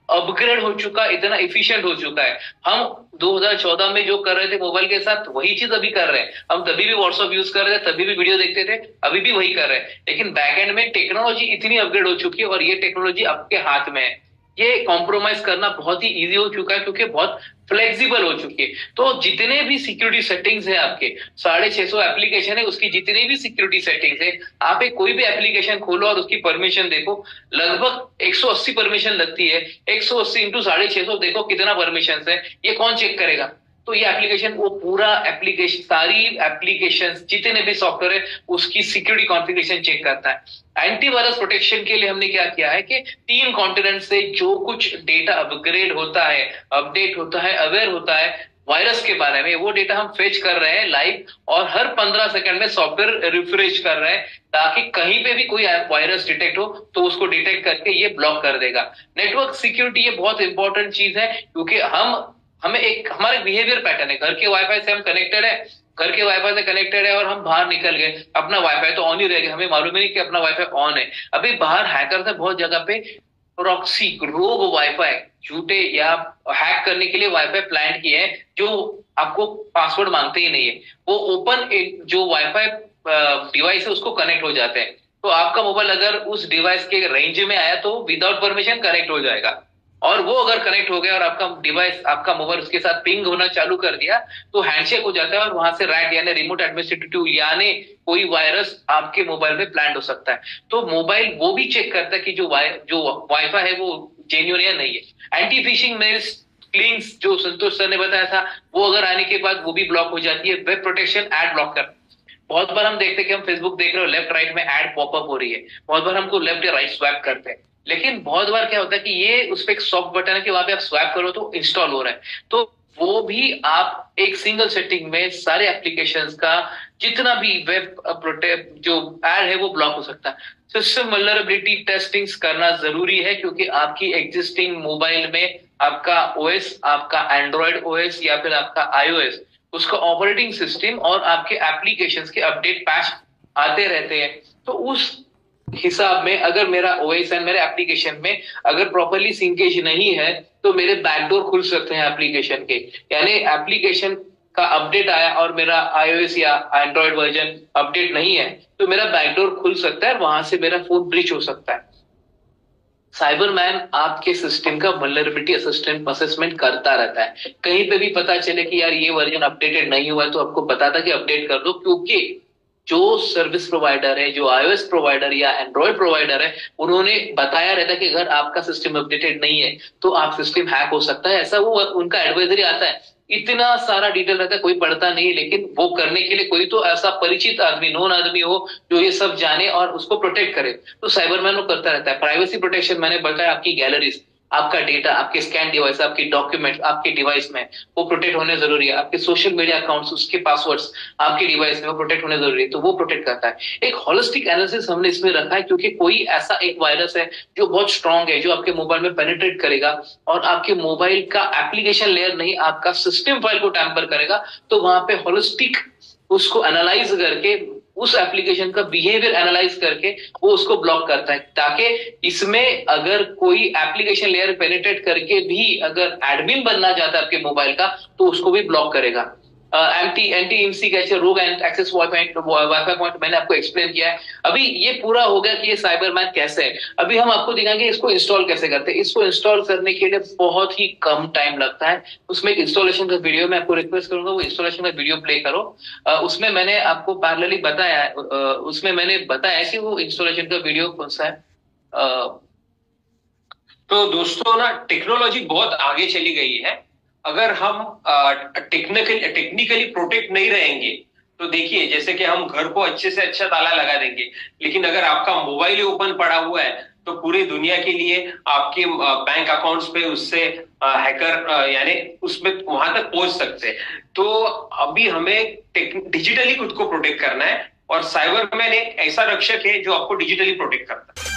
अपग्रेड हो चुका, इतना एफिशिएंट हो चुका है। हम 2014 में जो कर रहे थे मोबाइल के साथ, वही चीज अभी कर रहे हैं। हम तभी भी व्हाट्सएप यूज कर रहे थे, तभी भी वीडियो देखते थे, अभी भी वही कर रहे हैं। लेकिन बैकएंड में टेक्नोलॉजी इतनी अपग्रेड हो चुकी है और ये टेक्नोलॉजी आपके हाथ में है। ये कॉम्प्रोमाइज करना बहुत ही इजी हो चुका है, क्योंकि बहुत फ्लेक्सिबल हो चुकी है। तो जितने भी सिक्योरिटी सेटिंग्स है आपके 650 एप्लीकेशन है, उसकी जितनी भी सिक्योरिटी सेटिंग्स है, आप एक कोई भी एप्लीकेशन खोलो और उसकी परमिशन देखो, लगभग 180 परमिशन लगती है। 180 इंटू 650 देखो कितना परमिशन है, ये कौन चेक करेगा? तो ये एप्लीकेशन, वो पूरा एप्लीकेशन, सारी एप्लीकेशन जितने भी सॉफ्टवेयर है उसकी सिक्योरिटी कॉन्फ़िगरेशन चेक करता है। एंटीवायरस प्रोटेक्शन के लिए हमने क्या किया है कि 3 कॉन्टिनेंट से जो कुछ डेटा अपग्रेड होता है, अपडेट होता है, अवेयर होता है वायरस के बारे में, वो डेटा हम फेच कर रहे हैं लाइव, और हर 15 सेकंड में सॉफ्टवेयर रिफ्रेश कर रहे हैं, ताकि कहीं पे भी कोई वायरस डिटेक्ट हो तो उसको डिटेक्ट करके ये ब्लॉक कर देगा। नेटवर्क सिक्योरिटी ये बहुत इंपॉर्टेंट चीज है, क्योंकि हमें हमारे बिहेवियर पैटर्न है। घर के वाईफाई से हम कनेक्टेड है, घर के वाईफाई से कनेक्टेड है, और हम बाहर निकल गए, अपना वाईफाई तो ऑन ही रह गया, हमें मालूम ही नहीं कि अपना वाईफाई ऑन है। अभी बाहर हैकर से बहुत जगह पे प्रॉक्सी, रोग वाईफाई, झूठे या हैक करने के लिए वाईफाई प्लान किए हैं, जो आपको पासवर्ड मांगते ही नहीं है। वो ओपन जो वाईफाई डिवाइस है उसको कनेक्ट हो जाते हैं। तो आपका मोबाइल अगर उस डिवाइस के रेंज में आया तो विदाउट परमिशन कनेक्ट हो जाएगा, और वो अगर कनेक्ट हो गया और आपका डिवाइस, आपका मोबाइल उसके साथ पिंग होना चालू कर दिया, तो हैंडशेक हो जाता है, और वहां से रैट यानी रिमोट एडमिनिस्ट्रेटिव यानी कोई वायरस आपके मोबाइल में प्लांट हो सकता है। तो मोबाइल वो भी चेक करता है कि जो वाईफाई है वो जेन्युइन या नहीं है। एंटी फिशिंग मेल्स, क्लिंग्स जो संतोष सर ने बताया था, वो अगर आने के बाद वो भी ब्लॉक हो जाती है। वेब प्रोटेक्शन, एड ब्लॉकर, बहुत बार हम देखते हैं कि हम फेसबुक देख रहे हो, लेफ्ट राइट में एड पॉपअप हो रही है, बहुत बार हमको लेफ्ट या राइट स्वैप करते हैं, लेकिन बहुत बार क्या होता है कि ये उस पर एक सॉफ्ट बटन है कि वहां पे आप स्वैप करो तो इंस्टॉल हो रहा है। तो वो भी आप एक सिंगल सेटिंग में सारे एप्लीकेशंस का जितना भी वेब प्रोटेक्ट जो ऐड है वो ब्लॉक हो सकता है। सिस्टम वल्नरेबिलिटी टेस्टिंग्स करना जरूरी है, क्योंकि आपकी एग्जिस्टिंग मोबाइल में आपका ओएस, आपका एंड्रॉइड ओएस या फिर आपका iOS, उसका ऑपरेटिंग सिस्टम और आपके एप्लीकेशंस के अपडेट पैच आते रहते हैं। तो उस हिसाब में अगर मेरा ओएस एंड मेरे एप्लीकेशन में अगर प्रॉपरली सिंकेज नहीं है, तो मेरे बैकडोर खुल सकते हैं एप्लीकेशन के। यानी एप्लीकेशन का अपडेट आया और मेरा iOS या एंड्रॉइड वर्जन अपडेट नहीं है, तो मेरा बैकडोर खुल सकता है, वहां से मेरा फोन ब्रीच हो सकता है। साइबरमैन आपके सिस्टम का वल्नरेबिलिटी असेसमेंट करता रहता है। कहीं पे भी पता चले कि यार ये वर्जन अपडेटेड नहीं हुआ है, तो आपको बताता कि अपडेट कर दो, क्योंकि जो सर्विस प्रोवाइडर है, जो iOS प्रोवाइडर या एंड्रॉइड प्रोवाइडर है, उन्होंने बताया रहता है कि अगर आपका सिस्टम अपडेटेड नहीं है तो आप सिस्टम हैक हो सकता है। ऐसा वो उनका एडवाइजरी आता है, इतना सारा डिटेल रहता है, कोई पढ़ता नहीं, लेकिन वो करने के लिए कोई तो ऐसा परिचित आदमी, नोन आदमी हो जो ये सब जाने और उसको प्रोटेक्ट करे। तो साइबरमैन वो करता रहता है। प्राइवेसी प्रोटेक्शन मैंने बताया, आपकी गैलरीज, आपका डेटा, आपके स्कैन डिवाइस, आपके डॉक्यूमेंट्स आपके डिवाइस में वो प्रोटेक्ट होने जरूरी है। आपके सोशल मीडिया अकाउंट्स, उसके पासवर्ड्स आपके डिवाइस में वो प्रोटेक्ट होने जरूरी है, तो वो प्रोटेक्ट करता है। एक होलिस्टिक एनालिसिस हमने इसमें रखा है, क्योंकि कोई ऐसा एक वायरस है जो बहुत स्ट्रांग है, जो आपके मोबाइल में पेनिट्रेट करेगा और आपके मोबाइल का एप्लीकेशन लेयर नहीं, आपका सिस्टम फाइल को टैम्पर करेगा। तो वहां पे होलिस्टिक उसको एनालाइज करके, उस एप्लीकेशन का बिहेवियर एनालाइज करके वो उसको ब्लॉक करता है, ताकि इसमें अगर कोई एप्लीकेशन लेयर पेनिट्रेट करके भी अगर एडमिन बनना चाहता है आपके मोबाइल का, तो उसको भी ब्लॉक करेगा। एंटी इमसी कैसे रोग एंड एक्सेस वाईफाई पॉइंट मैंने आपको एक्सप्लेन किया है। अभी ये पूरा हो गया कि ये साइबरमैन कैसे है। अभी हम आपको दिखाएंगे इसको इंस्टॉल कैसे करते हैं। इसको इंस्टॉल करने के लिए बहुत ही कम टाइम लगता है। उसमें एक इंस्टॉलेशन का वीडियो मैं आपको रिक्वेस्ट करूंगा, वो इंस्टॉलेशन का वीडियो प्ले करो। उसमें मैंने आपको पैरेलली बताया, उसमें मैंने बताया कि वो इंस्टॉलेशन का वीडियो कौन सा है। तो दोस्तों ना, टेक्नोलॉजी बहुत आगे चली गई है। अगर हम टेक्निकली प्रोटेक्ट नहीं रहेंगे तो देखिए, जैसे कि हम घर को अच्छे से अच्छा ताला लगा देंगे, लेकिन अगर आपका मोबाइल ही ओपन पड़ा हुआ है तो पूरी दुनिया के लिए आपके बैंक अकाउंट्स पे उससे हैकर यानी उसमें वहां तक पहुंच सकते हैं। तो अभी हमें डिजिटली खुद को प्रोटेक्ट करना है, और साइबरमैन एक ऐसा रक्षक है जो आपको डिजिटली प्रोटेक्ट करता है।